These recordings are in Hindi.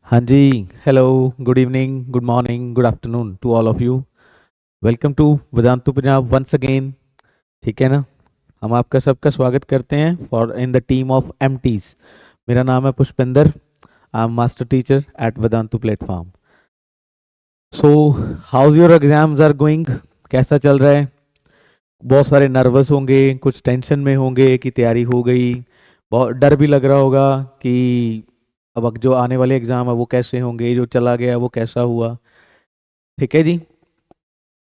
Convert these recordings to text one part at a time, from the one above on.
हाँ जी, hello, good evening, good morning, good afternoon to all of you. Welcome to Vedantu Punjab once again. ठीक है ना। हम आपका सबका स्वागत करते हैं for in the team of MTs. मेरा नाम है Pushpendra. I am master teacher at Vedantu platform. So how's your exams are going? कैसा चल रहा है? बहुत सारे नर्वस होंगे, कुछ टेंशन में होंगे कि तैयारी हो गई। बहुत डर भी लग रहा होगा कि अब जो आने वाले एग्जाम है वो कैसे होंगे, जो चला गया वो कैसा हुआ। ठीक है जी।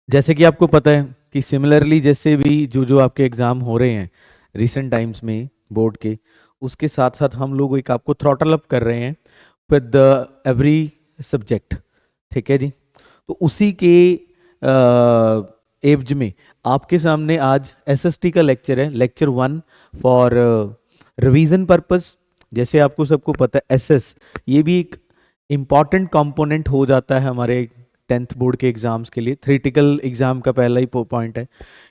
जैसे कि आपको पता है कि सिमिलरली जैसे भी जो जो आपके एग्जाम हो रहे हैं रिसेंट टाइम्स में बोर्ड के, उसके साथ साथ हम लोग एक आपको थ्रॉटल अप कर रहे हैं विद एवरी सब्जेक्ट। ठीक है जी। तो उसी के एवज में आपके सामने आज एसएसटी का लेक्चर है, लेक्चर 1 फॉर रिवीजन पर्पस। जैसे आपको सबको पता है एसएस ये भी एक इम्पॉर्टेंट कंपोनेंट हो जाता है हमारे 10th बोर्ड के एग्जाम्स के लिए। थ्योरेटिकल एग्जाम का पहला ही पॉइंट है,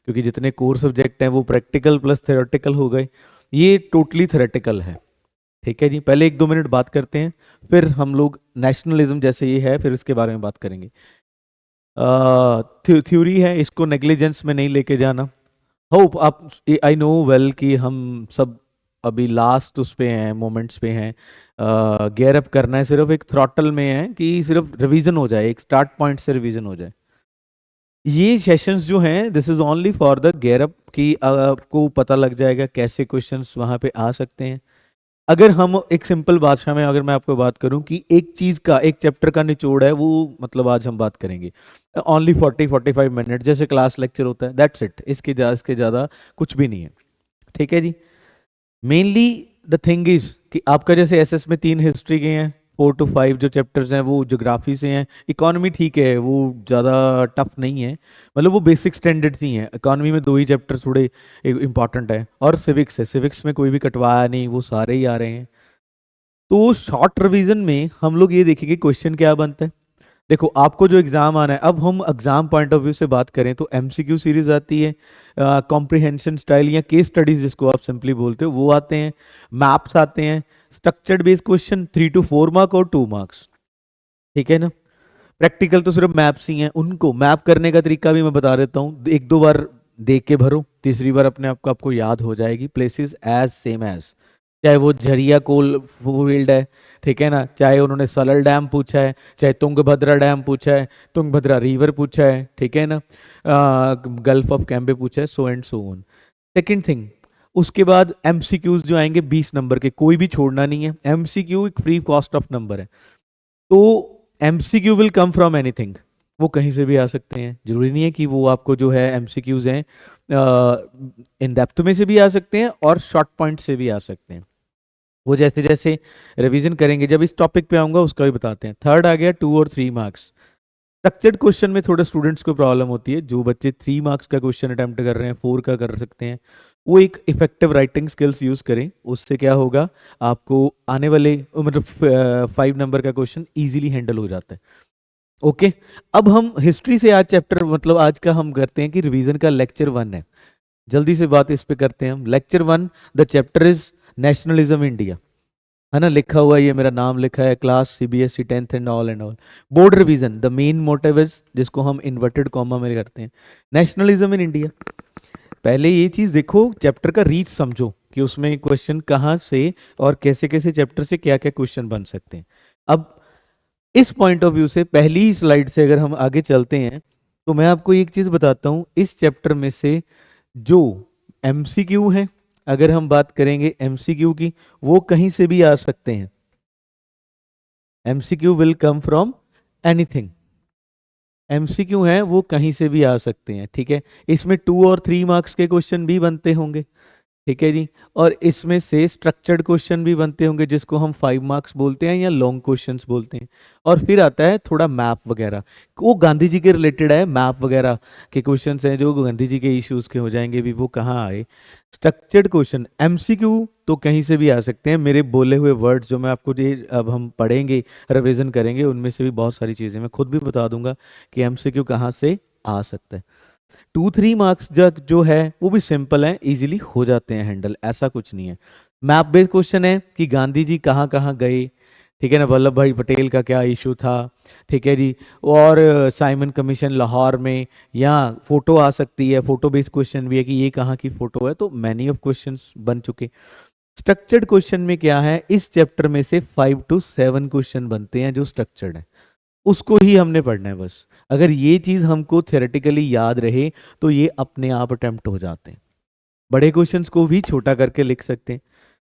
क्योंकि जितने कोर सब्जेक्ट हैं वो प्रैक्टिकल प्लस थ्योरेटिकल हो गए। ये टोटली थ्योरेटिकल है। ठीक है जी। पहले 1-2 मिनट बात करते हैं, फिर हम लोग नेशनलिज्म जैसे ये है फिर इसके बारे में बात करेंगे। थ्योरी है, इसको नेग्लिजेंस में नहीं लेके जाना। होप आप, आई नो वेल कि हम सब अभी लास्ट उस पे हैं, मोमेंट्स पे हैं। गेयर अप करना है, सिर्फ एक थ्रॉटल में है कि सिर्फ रिवीजन हो जाए, एक स्टार्ट पॉइंट से रिवीजन हो जाए। ये सेशंस जो हैं this is only for the gear up कि आपको पता लग जाएगा कैसे क्वेश्चंस वहां पे आ सकते हैं। अगर हम एक सिंपल भाषा में अगर मैं आपको बात करूं कि एक चीज का, एक चैप्टर का निचोड़ है वो, मतलब आज हम बात करेंगे ओनली 40-45 मिनट जैसे क्लास लेक्चर होता है, दैट्स इट। इसके ज़्यादा कुछ भी नहीं है। ठीक है जी। मेनली द थिंग इज कि आपका जैसे एसएस में 3 हिस्ट्री के हैं, 4 to 5 जो चैप्टर्स हैं वो ज्योग्राफी से हैं। इकोनॉमी ठीक है, वो ज़्यादा टफ नहीं है, मतलब वो बेसिक स्टैंडर्ड ही हैं। इकोनॉमी में 2 ही चैप्टर थोड़े इंपॉर्टेंट है, और सिविक्स है, सिविक्स में कोई भी कटवाया नहीं, वो सारे ही आ रहे हैं। तो शॉर्ट रिवीजन में हम लोग ये देखेंगे क्वेश्चन क्या बनता है। देखो आपको जो एग्जाम आना है, अब हम एग्जाम पॉइंट ऑफ व्यू से बात करें तो एमसीक्यू सीरीज आती है, कॉम्प्रिहेंशन स्टाइल या केस स्टडीज जिसको आप सिंपली बोलते हो वो आते हैं, मैप्स आते हैं, structured based question 3 to 4 mark और 2 मार्क्स। ठीक है ना। प्रैक्टिकल तो सिर्फ मैप्स ही हैं, उनको मैप करने का तरीका भी मैं बता देता हूँ। 1-2 बार देख के भरो, तीसरी बार अपने आप को आपको याद हो जाएगी। प्लेसेस एज सेम एज, चाहे वो झरिया कोल फील्ड है, ठीक है ना, चाहे उन्होंने सलल डैम पूछा है, चाहे तुंगभद्रा डैम पूछा है, तुंगभद्रा रिवर पूछा है, ठीक है ना, गल्फ ऑफ कैम्बे पूछा है, so and so on. Second thing, उसके बाद एमसीक्यूज जो आएंगे 20 नंबर के, कोई भी छोड़ना नहीं है। एमसीक्यू एक फ्री कॉस्ट ऑफ नंबर है, तो MCQ will come from anything. वो कहीं से भी आ सकते हैं, जरूरी नहीं है कि वो आपको जो है एमसीक्यूज हैं इन डेप्थ में से भी आ सकते हैं और शॉर्ट पॉइंट से भी आ सकते हैं। वो जैसे जैसे रिवीजन करेंगे, जब इस टॉपिक पे आऊंगा उसका भी बताते हैं। थर्ड आ गया 2 और 3 मार्क्स। स्ट्रक्चर्ड क्वेश्चन में थोड़े स्टूडेंट्स को प्रॉब्लम होती है। जो बच्चे 3 मार्क्स का क्वेश्चन अटेम्प्ट कर रहे हैं, 4 का कर सकते हैं, वो एक इफेक्टिव राइटिंग स्किल्स यूज करें। उससे क्या होगा, आपको आने वाले मतलब 5 नंबर का क्वेश्चन इजीली हैंडल हो जाता है। ओके। अब हम हिस्ट्री से आज चैप्टर, मतलब आज का हम करते हैं कि रिवीजन का लेक्चर 1 है। जल्दी से बात इस पे करते हैं हम। Lecture 1, the chapter is nationalism India, है ना, लिखा हुआ है, ये मेरा नाम लिखा है, class CBSE 10th and all. Board revision, the main motive is, जिसको हम इन्वर्टेड कॉमा में करते हैं, नेशनलिज्म इन इंडिया। पहले ये चीज देखो, चैप्टर का रीच समझो कि उसमें क्वेश्चन कहाँ से और कैसे कैसे चैप्टर से क्या क्या क्वेश्चन बन सकते हैं। अब इस पॉइंट ऑफ व्यू से पहली ही स्लाइड से अगर हम आगे चलते हैं तो मैं आपको एक चीज बताता हूं। इस चैप्टर में से जो एमसीक्यू है, अगर हम बात करेंगे एमसीक्यू की, वो कहीं से भी आ सकते हैं। MCQ will come from anything. MCQ हैं वो कहीं से भी आ सकते हैं। ठीक है। इसमें 2 और 3 मार्क्स के क्वेश्चन भी बनते होंगे। ठीक है जी। और इसमें से स्ट्रक्चर्ड क्वेश्चन भी बनते होंगे, जिसको हम 5 मार्क्स बोलते हैं या लॉन्ग क्वेश्चंस बोलते हैं। और फिर आता है थोड़ा मैप वगैरह, वो गांधी जी के रिलेटेड है। मैप वगैरह के क्वेश्चंस हैं जो गांधी जी के इश्यूज के हो जाएंगे भी, वो कहाँ आए। स्ट्रक्चर्ड क्वेश्चन एमसीक्यू तो कहीं से भी आ सकते हैं। मेरे बोले हुए वर्ड्स जो मैं आपको ये अब हम पढ़ेंगे, रिवीजन करेंगे, उनमें से भी बहुत सारी चीज़ें मैं खुद भी बता दूंगा कि एमसीक्यू कहाँ से आ सकता है। 2-3 मार्क्स जो है वो भी सिंपल है, इजीली हो जाते हैं हैंडल, ऐसा कुछ नहीं है। मैप बेस्ड क्वेश्चन है कि गांधी जी कहाँ कहाँ गए, ठीक है ना, वल्लभ भाई पटेल का क्या इशू था, ठीक है जी। और साइमन कमीशन लाहौर में, या फोटो आ सकती है, फोटो बेस्ड क्वेश्चन भी है कि ये कहाँ की फोटो है, तो मैनी ऑफ क्वेश्चंस बन चुके। स्ट्रक्चर्ड क्वेश्चन में क्या है, इस चैप्टर में से 5 to 7 क्वेश्चन बनते हैं जो स्ट्रक्चर्ड है, उसको ही हमने पढ़ना है बस। अगर ये चीज हमको थ्योरेटिकली याद रहे तो ये अपने आप अटेम्प्ट हो जाते हैं। बड़े क्वेश्चंस को भी छोटा करके लिख सकते हैं।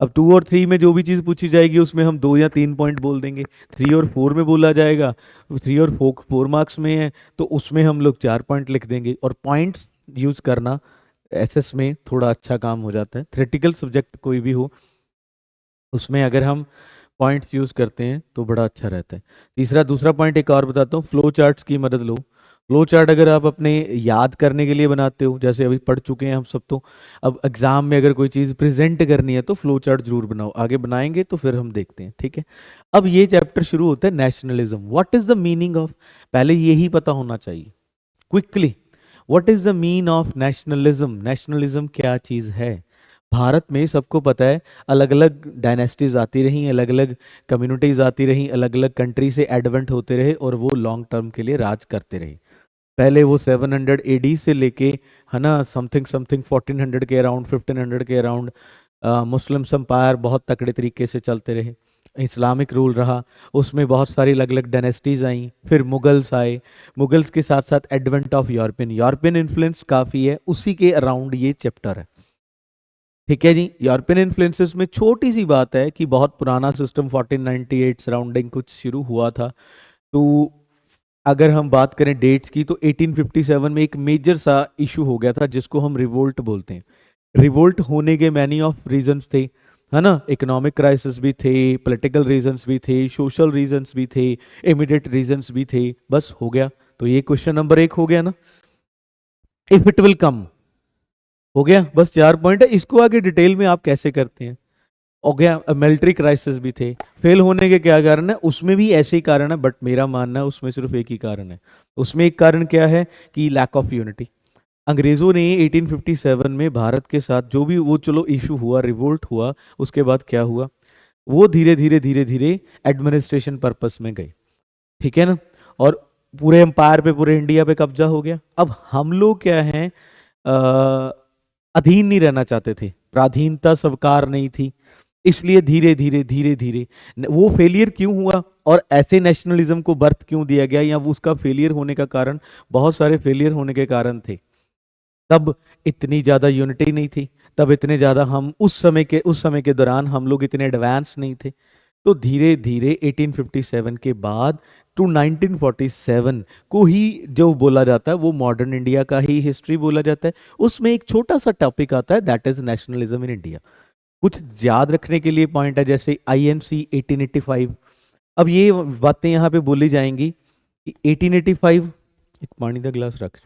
अब 2 और 3 में जो भी चीज पूछी जाएगी उसमें हम 2 या 3 पॉइंट बोल देंगे। 3 और 4 में बोला जाएगा, 3 और 4 मार्क्स में है तो उसमें हम लोग 4 पॉइंट लिख देंगे। और पॉइंट्स यूज करना एसएस में थोड़ा अच्छा काम हो जाता है। थ्योरेटिकल सब्जेक्ट कोई भी हो उसमें अगर हम पॉइंट्स यूज करते हैं तो बड़ा अच्छा रहता है। दूसरा पॉइंट एक और बताता हूँ, फ्लो चार्ट्स की मदद लो। फ्लो चार्ट अगर आप अपने याद करने के लिए बनाते हो, जैसे अभी पढ़ चुके हैं हम सब, तो अब एग्जाम में अगर कोई चीज़ प्रेजेंट करनी है तो फ्लो चार्ट जरूर बनाओ। आगे बनाएंगे तो फिर हम देखते हैं, ठीक है। अब ये चैप्टर शुरू होता है nationalism. What is the meaning of, पहले यही पता होना चाहिए quickly, what is the mean of nationalism. Nationalism क्या चीज़ है। भारत में सबको पता है अलग अलग डायनेस्टीज आती रही, अलग अलग कम्युनिटीज आती रही, अलग अलग कंट्री से एडवेंट होते रहे और वो लॉन्ग टर्म के लिए राज करते रहे। पहले वो 700 एडी से लेके, है ना, समथिंग समथिंग 1400 के अराउंड, 1500 के अराउंड मुस्लिम एम्पायर बहुत तकड़े तरीके से चलते रहे। इस्लामिक रूल रहा, उसमें बहुत सारी अलग अलग डायनेस्टीज आई। फिर मुगल्स आए, मुगल्स के साथ साथ advent of European, European influence काफ़ी है, उसी के अराउंड ये चैप्टर है, ठीक है जी। यूरोपियन इन्फ्लुएंसेस में छोटी सी बात है कि बहुत पुराना सिस्टम 1498 सराउंडिंग कुछ शुरू हुआ था। तो अगर हम बात करें डेट्स की तो 1857 में एक मेजर सा इशू हो गया था जिसको हम रिवोल्ट बोलते हैं। रिवोल्ट होने के मैनी ऑफ रीजंस थे, है ना, इकोनॉमिक क्राइसिस भी थे, पॉलिटिकल रीजंस भी थे, सोशल रीजंस भी थे, इमीडिएट रीजंस भी थे, बस हो गया। तो ये क्वेश्चन नंबर 1 हो गया ना, इफ इट विल कम, हो गया। बस 4 पॉइंट है, इसको आगे डिटेल में आप कैसे करते हैं। हो गया। मिलिट्री क्राइसिस भी थे, फेल होने के क्या कारण है, उसमें भी ऐसे ही कारण है, बट मेरा मानना है उसमें सिर्फ एक ही कारण है। उसमें एक कारण क्या है कि लैक ऑफ यूनिटी। अंग्रेजों ने 1857 में भारत के साथ जो भी वो चलो इशू हुआ, रिवोल्ट हुआ, उसके बाद क्या हुआ, वो धीरे धीरे धीरे धीरे एडमिनिस्ट्रेशन पर्पस में गए, ठीक है ना, और पूरे एम्पायर पे, पूरे इंडिया पे कब्जा हो गया। अब हम लोग क्या हैं, अधीन नहीं रहना चाहते थे, पराधीनता स्वीकार नहीं थी, इसलिए धीरे धीरे धीरे धीरे वो फेलियर क्यों हुआ और ऐसे नेशनलिज्म को बर्थ क्यों दिया गया, या वो उसका फेलियर होने का कारण, बहुत सारे फेलियर होने के कारण थे। तब इतनी ज़्यादा यूनिटी नहीं थी, तब इतने ज़्यादा हम उस समय के दौरान हम लोग इतने एडवांस नहीं थे। तो धीरे धीरे 1857 के बाद टू 1947 को ही जो बोला जाता है वो मॉडर्न इंडिया का ही हिस्ट्री बोला जाता है। उसमें एक छोटा सा टॉपिक आता है, that is nationalism in India. कुछ याद रखने के लिए पॉइंट है, जैसे आईएनसी 1885। अब ये बातें यहाँ पे बोली जाएंगी कि 1885, एक पानी का गिलास रख,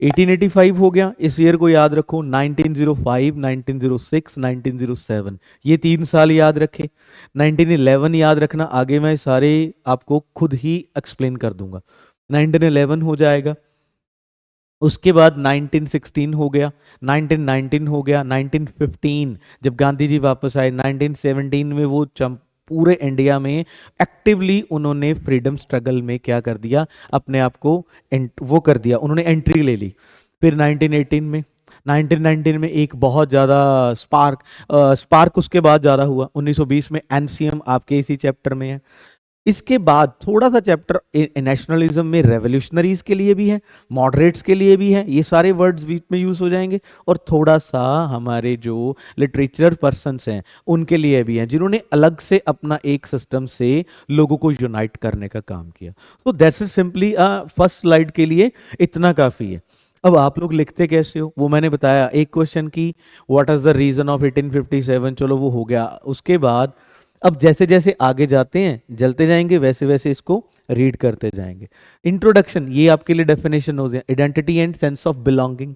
1885 हो गया, इस ईयर को याद रखो। 1905, 1906, 1907, ये 3 साल याद रखे। 1911 याद रखना, आगे मैं सारे आपको खुद ही एक्सप्लेन कर दूंगा। 1911 हो जाएगा। उसके बाद 1916 हो गया, 1919 हो गया, 1915 जब गांधी जी वापस आए, 1917 में वो पूरे इंडिया में एक्टिवली उन्होंने फ्रीडम स्ट्रगल में क्या कर दिया, अपने आप को वो कर दिया, उन्होंने एंट्री ले ली। फिर 1918 में एक बहुत ज़्यादा स्पार्क उसके बाद ज़्यादा हुआ। 1920 में एनसीएम आपके इसी चैप्टर में है। इसके बाद थोड़ा सा चैप्टर नेशनलिज्म में रेवोल्यूशनरीज के लिए भी है, मॉडरेट्स के लिए भी है, ये सारे वर्ड्स बीच में यूज हो जाएंगे। और थोड़ा सा हमारे जो लिटरेचर पर्सन्स हैं उनके लिए भी हैं, जिन्होंने अलग से अपना एक सिस्टम से लोगों को यूनाइट करने का काम किया। तो दैट्स सिंपली फर्स्ट स्लाइड के लिए इतना काफ़ी है। अब आप लोग लिखते कैसे हो वो मैंने बताया। एक क्वेश्चन की what is the reason of 1857, चलो वो हो गया। उसके बाद अब जैसे जैसे आगे जाते हैं जलते जाएंगे, वैसे वैसे इसको रीड करते जाएंगे। इंट्रोडक्शन, ये आपके लिए डेफिनेशन हो गया। Identity and sense of belonging,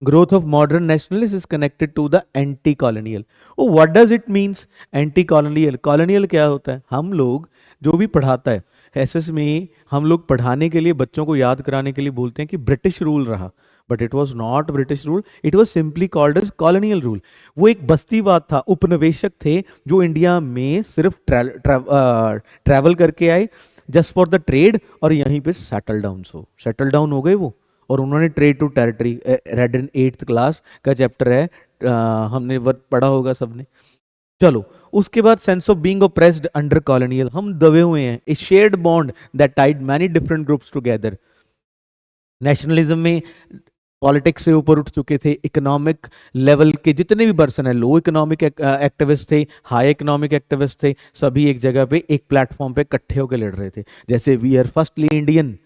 growth of modern nationalism is connected to the anti colonial. Oh what does it means anti colonial, colonial क्या होता है। हम लोग जो भी पढ़ाता है एसएस में, हम लोग पढ़ाने के लिए बच्चों को याद कराने के लिए बोलते हैं कि ब्रिटिश रूल रहा, but it was not British rule, it was simply called as colonial rule. वो एक बस्तीवाद था, उपनिवेशक थे जो इंडिया में सिर्फ ट्रैवल करके आए जस्ट फॉर द ट्रेड, और यहीं पे सेटल डाउन हो गए वो। और उन्होंने trade to territory, read in 8th class का चैप्टर है, हमने वर्ड पढ़ा होगा सबने। चलो, उसके बाद sense of being oppressed under colonial, हम दबे हुए हैं, a shared bond that tied many different groups together. Nationalism में पॉलिटिक्स से ऊपर उठ चुके थे, इकोनॉमिक लेवल के जितने भी पर्सन है, लो इकोनॉमिक एक्टिविस्ट थे, हाई इकोनॉमिक एक्टिविस्ट थे, सभी एक जगह पे एक प्लेटफॉर्म पे इकट्ठे होकर लड़ रहे थे। जैसे वी आर फर्स्टली इंडियन,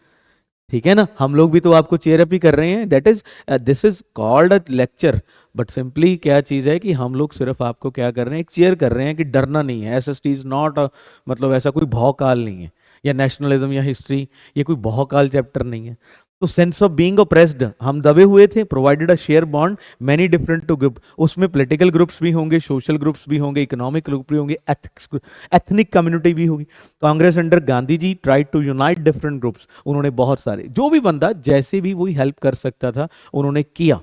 ठीक है ना, हम लोग भी तो आपको चेयर अप ही कर रहे हैं, that is this is called a lecture, but simply क्या चीज है कि हम लोग सिर्फ आपको क्या कर रहे हैं, एक चेयर कर रहे हैं कि डरना नहीं है। एसएसटी इज नॉट, मतलब ऐसा कोई भौकाल नहीं है, या नेशनलिज्म या हिस्ट्री ये कोई भौकाल चैप्टर नहीं है। तो सेंस ऑफ बीइंग ऑप्रेस्ड, हम दबे हुए थे, provided a share bond many different to group, उसमें पॉलिटिकल ग्रुप्स भी होंगे, सोशल ग्रुप्स भी होंगे, इकोनॉमिक ग्रुप भी होंगे, एथनिक कम्युनिटी भी होगी। Congress under Gandhi ji tried to unite different groups, उन्होंने बहुत सारे, जो भी बंदा जैसे भी वही हेल्प कर सकता था उन्होंने किया,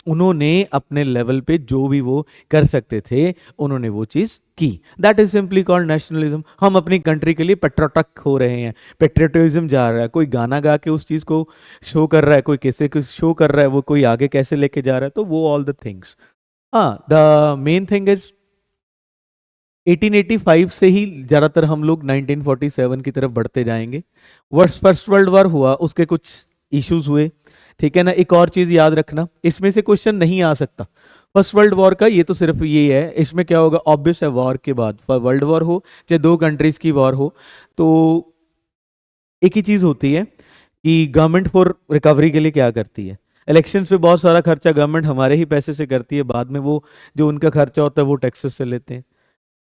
उन्होंने अपने लेवल पे जो भी वो कर सकते थे उन्होंने वो चीज की। That is simply called nationalism. हम अपनी कंट्री के लिए पेट्रोटक हो रहे हैं, पेट्रियोटिज्म जा रहा है, कोई गाना गा के उस चीज को शो कर रहा है, कोई कैसे कुछ शो कर रहा है, वो कोई आगे कैसे लेके जा रहा है, तो वो ऑल द थिंग्स। हाँ, द मेन थिंग इज 1885 से ही ज्यादातर हम लोग 1947 की तरफ बढ़ते जाएंगे। फर्स्ट वर्ल्ड वॉर हुआ, उसके कुछ इश्यूज हुए, ठीक है ना। एक और चीज याद रखना, इसमें से क्वेश्चन नहीं आ सकता फर्स्ट वर्ल्ड वॉर का, ये तो सिर्फ ये है, इसमें क्या होगा, ऑब्वियस है वॉर के बाद वर्ल्ड वॉर हो चाहे दो कंट्रीज की वॉर हो, तो एक ही चीज होती है कि गवर्नमेंट फॉर रिकवरी के लिए क्या करती है, इलेक्शंस पे बहुत सारा खर्चा गवर्नमेंट हमारे ही पैसे से करती है, बाद में वो जो उनका खर्चा होता है वो टैक्सेस से लेते हैं,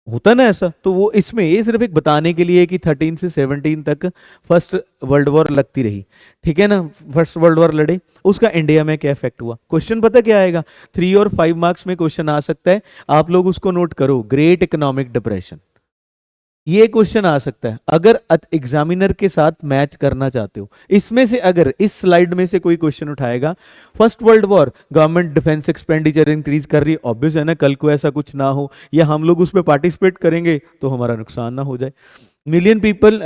होता ना ऐसा। तो वो इसमें ये सिर्फ एक बताने के लिए कि 13 से 17 तक फर्स्ट वर्ल्ड वॉर लगती रही, ठीक है ना। फर्स्ट वर्ल्ड वॉर लड़े, उसका इंडिया में क्या इफेक्ट हुआ, क्वेश्चन पता क्या आएगा, 3 और 5 मार्क्स में क्वेश्चन आ सकता है, आप लोग उसको नोट करो, ग्रेट इकोनॉमिक डिप्रेशन, ये क्वेश्चन आ सकता है अगर एग्जामिनर के साथ मैच करना चाहते हो। इसमें से अगर इस स्लाइड में से कोई क्वेश्चन उठाएगा, first world war, government defence expenditure increase कर रही है, ऑब्वियस है ना, कल को ऐसा कुछ ना हो या हम लोग उसमें पार्टिसिपेट करेंगे तो हमारा नुकसान ना हो जाए, मिलियन पीपल,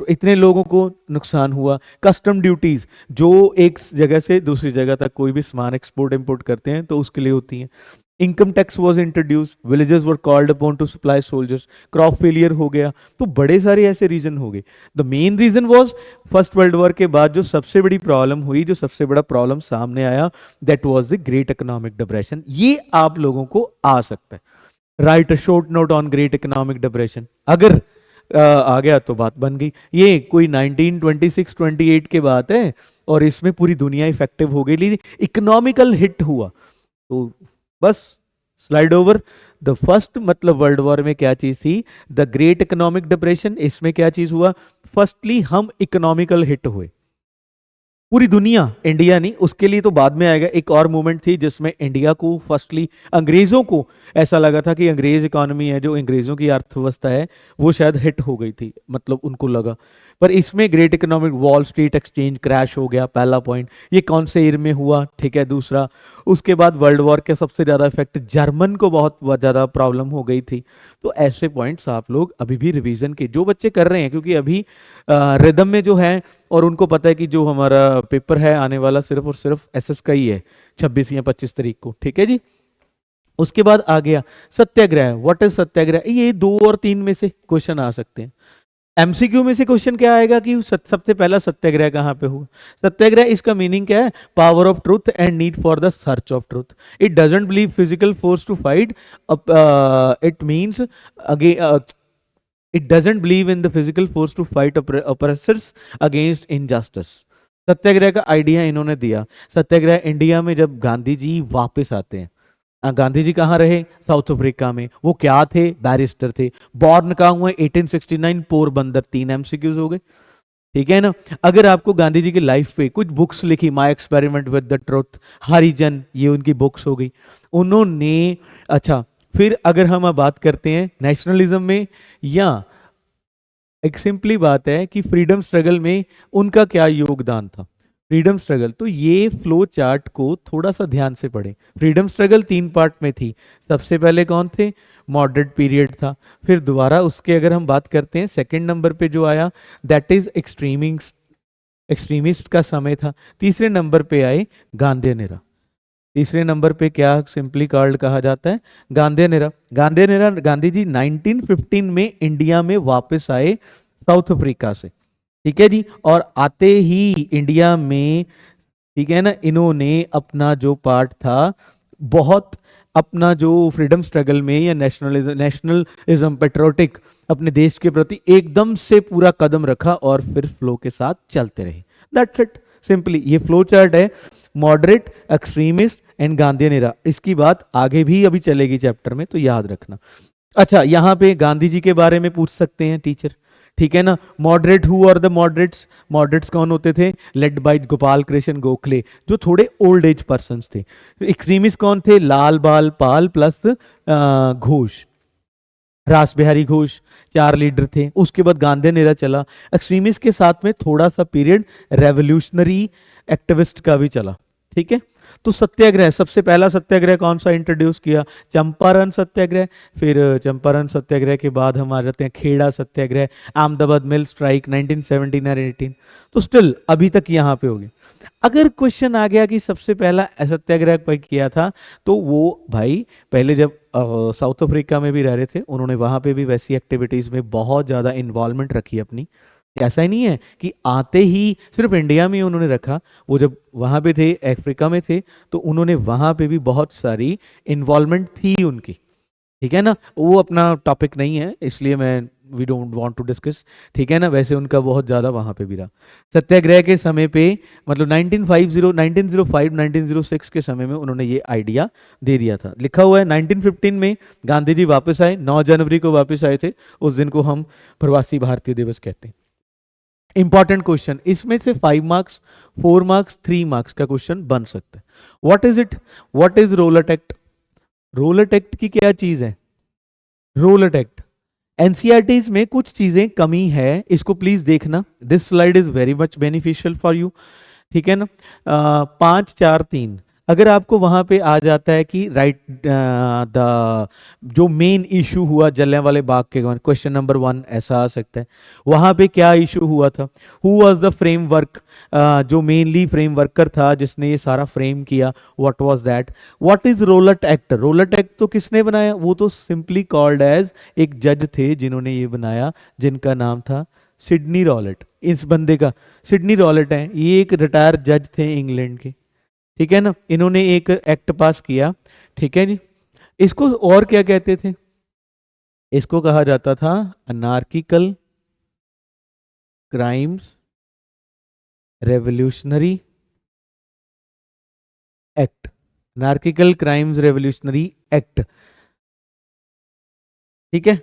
इतने लोगों को नुकसान हुआ। कस्टम ड्यूटीज, जो एक जगह से दूसरी जगह तक कोई भी सामान एक्सपोर्ट इंपोर्ट करते हैं तो उसके लिए होती हैं। Income tax was introduce, villages were called upon to supply soldiers, crop failure हो गया, तो बड़े सारे ऐसे रीजन हो गए। The main reason was first world war के बाद जो सबसे बड़ी प्रॉब्लम हुई, जो सबसे बड़ा प्रॉब्लम सामने आया, that was the great economic depression. ये आप लोगों को आ सकता है, right a short note on great economic depression, अगर आ गया तो बात बन गई। ये कोई 1926-28 के बात है और इसमें पूरी दुनिया इफेक्टिव हो गई, इकोनॉमिकल हिट हुआ, तो बस स्लाइड ओवर। द फर्स्ट मतलब वर्ल्ड वॉर में क्या चीज थी, द ग्रेट इकोनॉमिक डिप्रेशन, इसमें क्या चीज हुआ, फर्स्टली हम इकोनॉमिकल हिट हुए, पूरी दुनिया, इंडिया नहीं, उसके लिए तो बाद में आएगा। एक और मूवमेंट थी जिसमें इंडिया को फर्स्टली, अंग्रेजों को ऐसा लगा था कि अंग्रेज इकोनॉमी है, जो अंग्रेजों की अर्थव्यवस्था है वो शायद हिट हो गई थी, मतलब उनको लगा, पर इसमें great economic, wall street exchange crash हो गया, पहला पॉइंट, ये कौन से ईयर में हुआ, ठीक है। दूसरा, उसके बाद वर्ल्ड वॉर के सबसे ज्यादा इफेक्ट जर्मन को बहुत ज्यादा प्रॉब्लम हो गई थी। तो ऐसे पॉइंट्स आप लोग अभी भी रिवीजन के, जो बच्चे कर रहे हैं, क्योंकि अभी रिदम में जो है और उनको पता है कि जो हमारा पेपर है आने वाला सिर्फ और सिर्फ एसएस का ही है 26 या 25 तारीख को, ठीक है जी। उसके बाद आ गया सत्याग्रह, व्हाट इज सत्याग्रह, ये 2 और 3 में से क्वेश्चन आ सकते हैं। एमसीक्यू में से क्वेश्चन क्या आएगा कि सबसे पहला सत्याग्रह कहां पे हुआ। सत्याग्रह, इसका मीनिंग क्या है, power of truth and need for the search of truth. It doesn't believe physical force to fight, it means again, it doesn't believe in the physical force to fight oppressors against injustice। सत्याग्रह का आइडिया इन्होंने दिया। सत्याग्रह इंडिया में जब गांधी जी वापस आते हैं, गांधी जी कहाँ रहे, साउथ अफ्रीका में, वो क्या थे, बैरिस्टर थे, बॉर्न कहाँ हुए, 1869 पोरबंदर। 3 एमसीक्यूज हो गए, ठीक है ना। अगर आपको गांधी जी की लाइफ पे कुछ बुक्स लिखी, my experiment with the truth, Harijan, ये उनकी बुक्स हो गई उन्होंने। अच्छा, फिर अगर हम अब बात करते हैं नेशनलिज्म में, या एक सिंपली बात है कि फ्रीडम स्ट्रगल में उनका क्या योगदान था। फ्रीडम स्ट्रगल, तो ये फ्लो चार्ट को थोड़ा सा ध्यान से पढ़ें। फ्रीडम स्ट्रगल 3 पार्ट में थी। सबसे पहले कौन थे? मॉडरेट पीरियड था। फिर दोबारा उसके अगर हम बात करते हैं, सेकंड नंबर पे जो आया दैट इज एक्सट्रीमिस्ट का समय था। तीसरे नंबर पे आए गांधी, तीसरे नंबर पे क्या सिंपली कॉल्ड कहा जाता है? गांधी। गांधी जी 1915 में इंडिया में वापस आए साउथ अफ्रीका से, ठीक है जी। और आते ही इंडिया में, ठीक है ना, इन्होंने अपना जो पार्ट था, बहुत अपना जो फ्रीडम स्ट्रगल में या नेशनलिज्म पेट्रोटिक अपने देश के प्रति एकदम से पूरा कदम रखा और फिर फ्लो के साथ चलते रहे। दैट्स इट, सिंपली ये फ्लो चार्ट है। मॉडरेट, एक्सट्रीमिस्ट एंड गांधीनेरा, इसकी बात आगे भी अभी चलेगी चैप्टर में, तो याद रखना। अच्छा, यहाँ पे गांधी जी के बारे में पूछ सकते हैं टीचर, ठीक है ना। Moderate, who are the moderates? Moderates कौन होते थे? लेड बाय गोपाल कृष्ण गोखले, जो थोड़े ओल्ड एज पर्सन थे। एक्सट्रीमिस्ट कौन थे? लाल बाल पाल प्लस घोष, रास बिहारी घोष, 4 लीडर थे। उसके बाद गांधी चला। एक्सट्रीमिस्ट के साथ में थोड़ा सा पीरियड रेवोल्यूशनरी एक्टिविस्ट का भी चला, ठीक है। तो सत्याग्रह, सबसे पहला सत्याग्रह कौन सा इंट्रोड्यूस किया? चंपारण सत्याग्रह। फिर चंपारण सत्याग्रह के बाद हम आ जाते हैं खेड़ा सत्याग्रह, अहमदाबाद मिल स्ट्राइक 1917 और 18। तो स्टिल अभी तक यहाँ पे हो गए। अगर क्वेश्चन आ गया कि सबसे पहला सत्याग्रह किया था, तो वो भाई पहले जब साउथ अफ्रीका में भी रह रहे थे, उन्होंने वहां पे भी वैसी एक्टिविटीज में बहुत ज्यादा इन्वॉल्वमेंट रखी अपनी। ऐसा ही नहीं है कि आते ही सिर्फ इंडिया में उन्होंने रखा, वो जब वहां पे थे, अफ्रीका में थे, तो उन्होंने वहां पे भी बहुत सारी इन्वॉल्वमेंट थी उनकी, ठीक है ना। वो अपना टॉपिक नहीं है, इसलिए मैं we don't want to discuss, ठीक है ना। वैसे उनका बहुत ज़्यादा वहाँ पे भी रहा। सत्याग्रह के समय पे, मतलब 1905 1906 के समय में उन्होंने ये आइडिया दे दिया था। लिखा हुआ है 1915 में गांधी जी वापस आए, 9 जनवरी को वापस आए थे। उस दिन को हम प्रवासी भारतीय दिवस कहते हैं। इंपॉर्टेंट क्वेश्चन, इसमें से 5 मार्क्स, 4 मार्क्स, 3 मार्क्स का क्वेश्चन बन सकता है। What is it? What is Rowlatt act? Rowlatt act की क्या चीज है? रोलट एक्ट एनसीईआरटीज में कुछ चीजें कमी है, इसको प्लीज देखना। This slide is very much beneficial for you, ठीक है ना। 5 4 3, अगर आपको वहां पे आ जाता है कि राइट द जो मेन इशू हुआ जलियांवाले बाग के, क्वेश्चन नंबर 1 ऐसा आ सकता है। वहां पे क्या इशू हुआ था? Who was the framework? जो मेनली फ्रेमवर्कर था जिसने ये सारा फ्रेम किया, what was that? What is Rowlatt act? Rowlatt act तो किसने बनाया? वो तो सिंपली कॉल्ड एज एक जज थे जिन्होंने ये बनाया, जिनका नाम था सिडनी रॉलेट। इस बंदे का सिडनी रॉलेट है, ये एक रिटायर्ड जज थे इंग्लैंड के, ठीक है ना। इन्होंने एक एक्ट पास किया, ठीक है जी। इसको और क्या कहते थे? इसको कहा जाता था anarchical crimes revolutionary act. Anarchical crimes revolutionary act, ठीक है।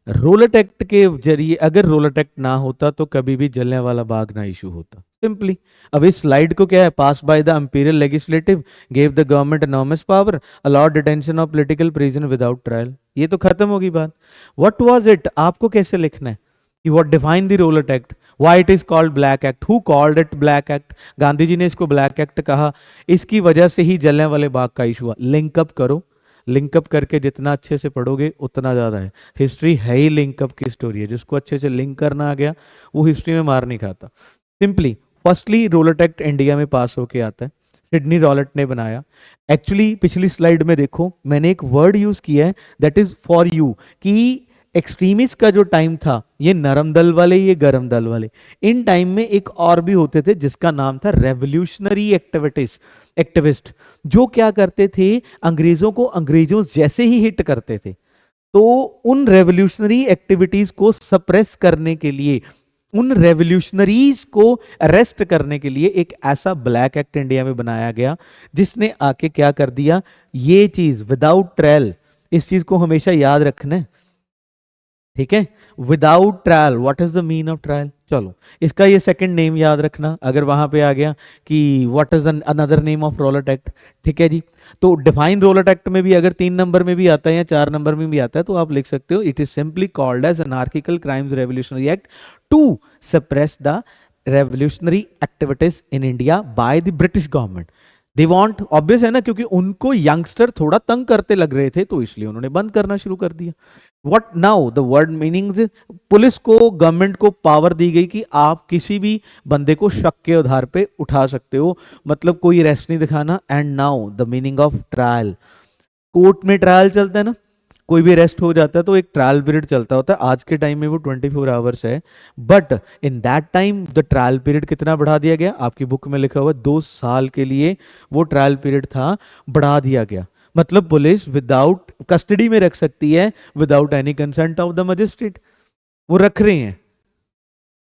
रोलट एक्ट के जरिए, अगर रोलट एक्ट ना होता तो कभी भी जलियांवाला बाग ना इशू होता, सिंपली। अब इस स्लाइड को क्या है? Passed by the imperial legislative gave the government enormous power allowed detention of political prisoner without trial. ये तो खत्म होगी बात। What was it? आपको कैसे लिखना है कि what define the Rowlatt act, why it is called black act, who called it black act? Gandhi ji ने इसको ब्लैक एक्ट कहा, इसकी वजह से ही जलियांवाले बाग का इशू हुआ। लिंकअप करो, लिंकअप करके जितना अच्छे से पढ़ोगे उतना ज़्यादा है। हिस्ट्री है ही लिंकअप की स्टोरी है, जिसको अच्छे से लिंक करना आ गया वो हिस्ट्री में मार नहीं खाता। Simply firstly Rowlatt act India में पास होके आता है, सिडनी रॉलेट ने बनाया। एक्चुअली पिछली स्लाइड में देखो मैंने एक वर्ड यूज किया है, दैट इज फॉर यू, कि एक्सट्रीमिस्ट का जो टाइम था, ये नरम दल वाले, ये गरम दल वाले, इन टाइम में एक और भी होते थे जिसका नाम था रेवोल्यूशनरी एक्टिविस्ट, जो क्या करते थे? अंग्रेजों को अंग्रेजों जैसे ही हिट करते थे। तो उन रेवोल्यूशनरी एक्टिविटीज को सप्रेस करने के लिए, उन रेवोल्यूशनरीज को अरेस्ट करने के लिए एक ऐसा ब्लैक एक्ट इंडिया में बनाया गया, जिसने आके क्या कर दिया? ये चीज विदाउट ट्रायल, इस चीज को हमेशा याद रखना है, ठीक है। Without trial, what is the mean of trial? चलो इसका ये सेकंड नेम याद रखना, अगर वहां पे आ गया कि what is another name of Rowlatt act, ठीक है जी। तो डिफाइन रोलट एक्ट में भी अगर 3 नंबर में भी आता है या 4 नंबर में भी आता है तो आप लिख सकते हो, it is simply called as anarchical crimes revolutionary act to suppress the revolutionary activities in India by the British government. They want, obvious है ना, क्योंकि उनको यंगस्टर थोड़ा तंग करते लग रहे थे तो इसलिए उन्होंने बंद करना शुरू कर दिया। What now the word meanings, police को, गवर्नमेंट को पावर दी गई कि आप किसी भी बंदे को शक के आधार पे उठा सकते हो, मतलब कोई अरेस्ट नहीं दिखाना। And now the meaning of trial, court में ट्रायल चलता है ना, कोई भी अरेस्ट हो जाता है तो एक ट्रायल पीरियड चलता होता है। आज के टाइम में वो 24 आवर्स है, but in that time the trial period कितना बढ़ा दिया गया, आपकी बुक में लिखा हुआ 2 साल के लिए वो ट्रायल पीरियड था, बढ़ा दिया गया। मतलब पुलिस विदाउट कस्टडी में रख सकती है without any consent of the magistrate, वो रख रहे हैं।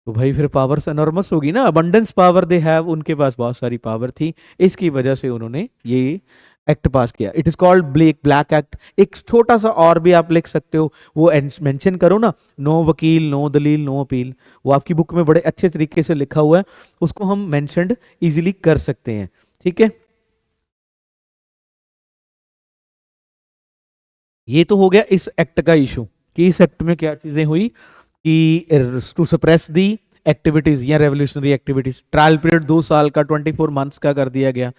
तो भाई फिर पावर्स एनॉर्मस होगी ना, अबंडेंस पावर दे हैव, उनके पास बहुत सारी पावर थी, इसकी वजह से उन्होंने ये एक्ट पास किया। It is called black act. एक छोटा सा और भी आप लिख सकते हो, वो मेंशन करो ना, नो वकील, नो दलील, नो अपील, वो आपकी बुक में बड़े अच्छे तरीके से लिखा हुआ है, उसको हम मेंशनड इजीली कर सकते हैं। ठीक है, ये तो हो गया इस एक्ट का इशू कि इस एक्ट में क्या चीजें हुई कि टू सप्रेस दी एक्टिविटीज या रेवोल्यूशनरी एक्टिविटीज। ट्रायल पीरियड 2 साल का, 24 मंथ्स का कर दिया गया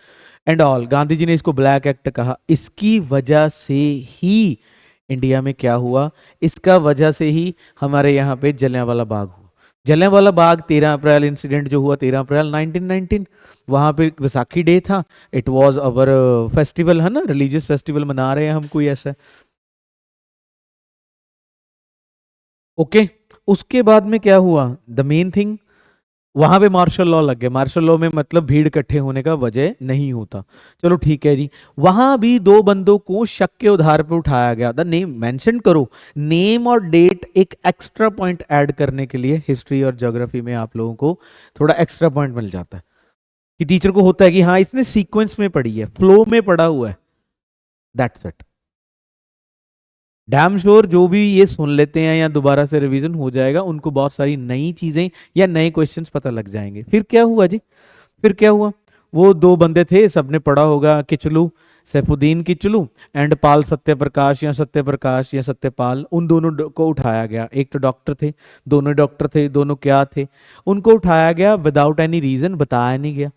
एंड ऑल। गांधी जी ने इसको ब्लैक एक्ट कहा। इसकी वजह से ही इंडिया में क्या हुआ, इसका वजह से ही हमारे यहाँ पे जलियांवाला बाग हुआ। जलियांवाला बाग 13 अप्रैल इंसिडेंट जो हुआ, 13 अप्रैल 1919, वहां पे वैसाखी डे था। इट वाज अवर फेस्टिवल, है ना, रिलीजियस फेस्टिवल मना रहे हैं हम कोई ऐसा। ओके, उसके बाद में क्या हुआ, द मेन थिंग, वहां पे मार्शल लॉ लग गया। मार्शल लॉ में मतलब भीड़ इकट्ठे होने का वजह नहीं होता। चलो ठीक है जी, वहां भी 2 बंदों को शक के आधार पे उठाया गया। द नेम मेंशन करो, नेम और डेट एक एक्स्ट्रा पॉइंट ऐड करने के लिए हिस्ट्री और ज्योग्राफी में आप लोगों को थोड़ा एक्स्ट्रा पॉइंट मिल जाता है कि टीचर को होता है कि हाँ इसने सीक्वेंस में पढ़ी है, फ्लो में पढ़ा हुआ है, दैट्स इट। डैम श्योर जो भी ये सुन लेते हैं या दोबारा से रिवीजन हो जाएगा, उनको बहुत सारी नई चीजें या नए क्वेश्चंस पता लग जाएंगे। फिर क्या हुआ जी, फिर क्या हुआ, वो 2 बंदे थे, सबने पढ़ा होगा, किचलू, सैफुद्दीन किचलू एंड पाल सत्यप्रकाश या सत्यपाल, उन दोनों को उठाया गया। एक तो डॉक्टर थे, दोनों डॉक्टर थे, दोनों क्या थे, उनको उठाया गया विदाउट एनी रीजन, बताया नहीं गया।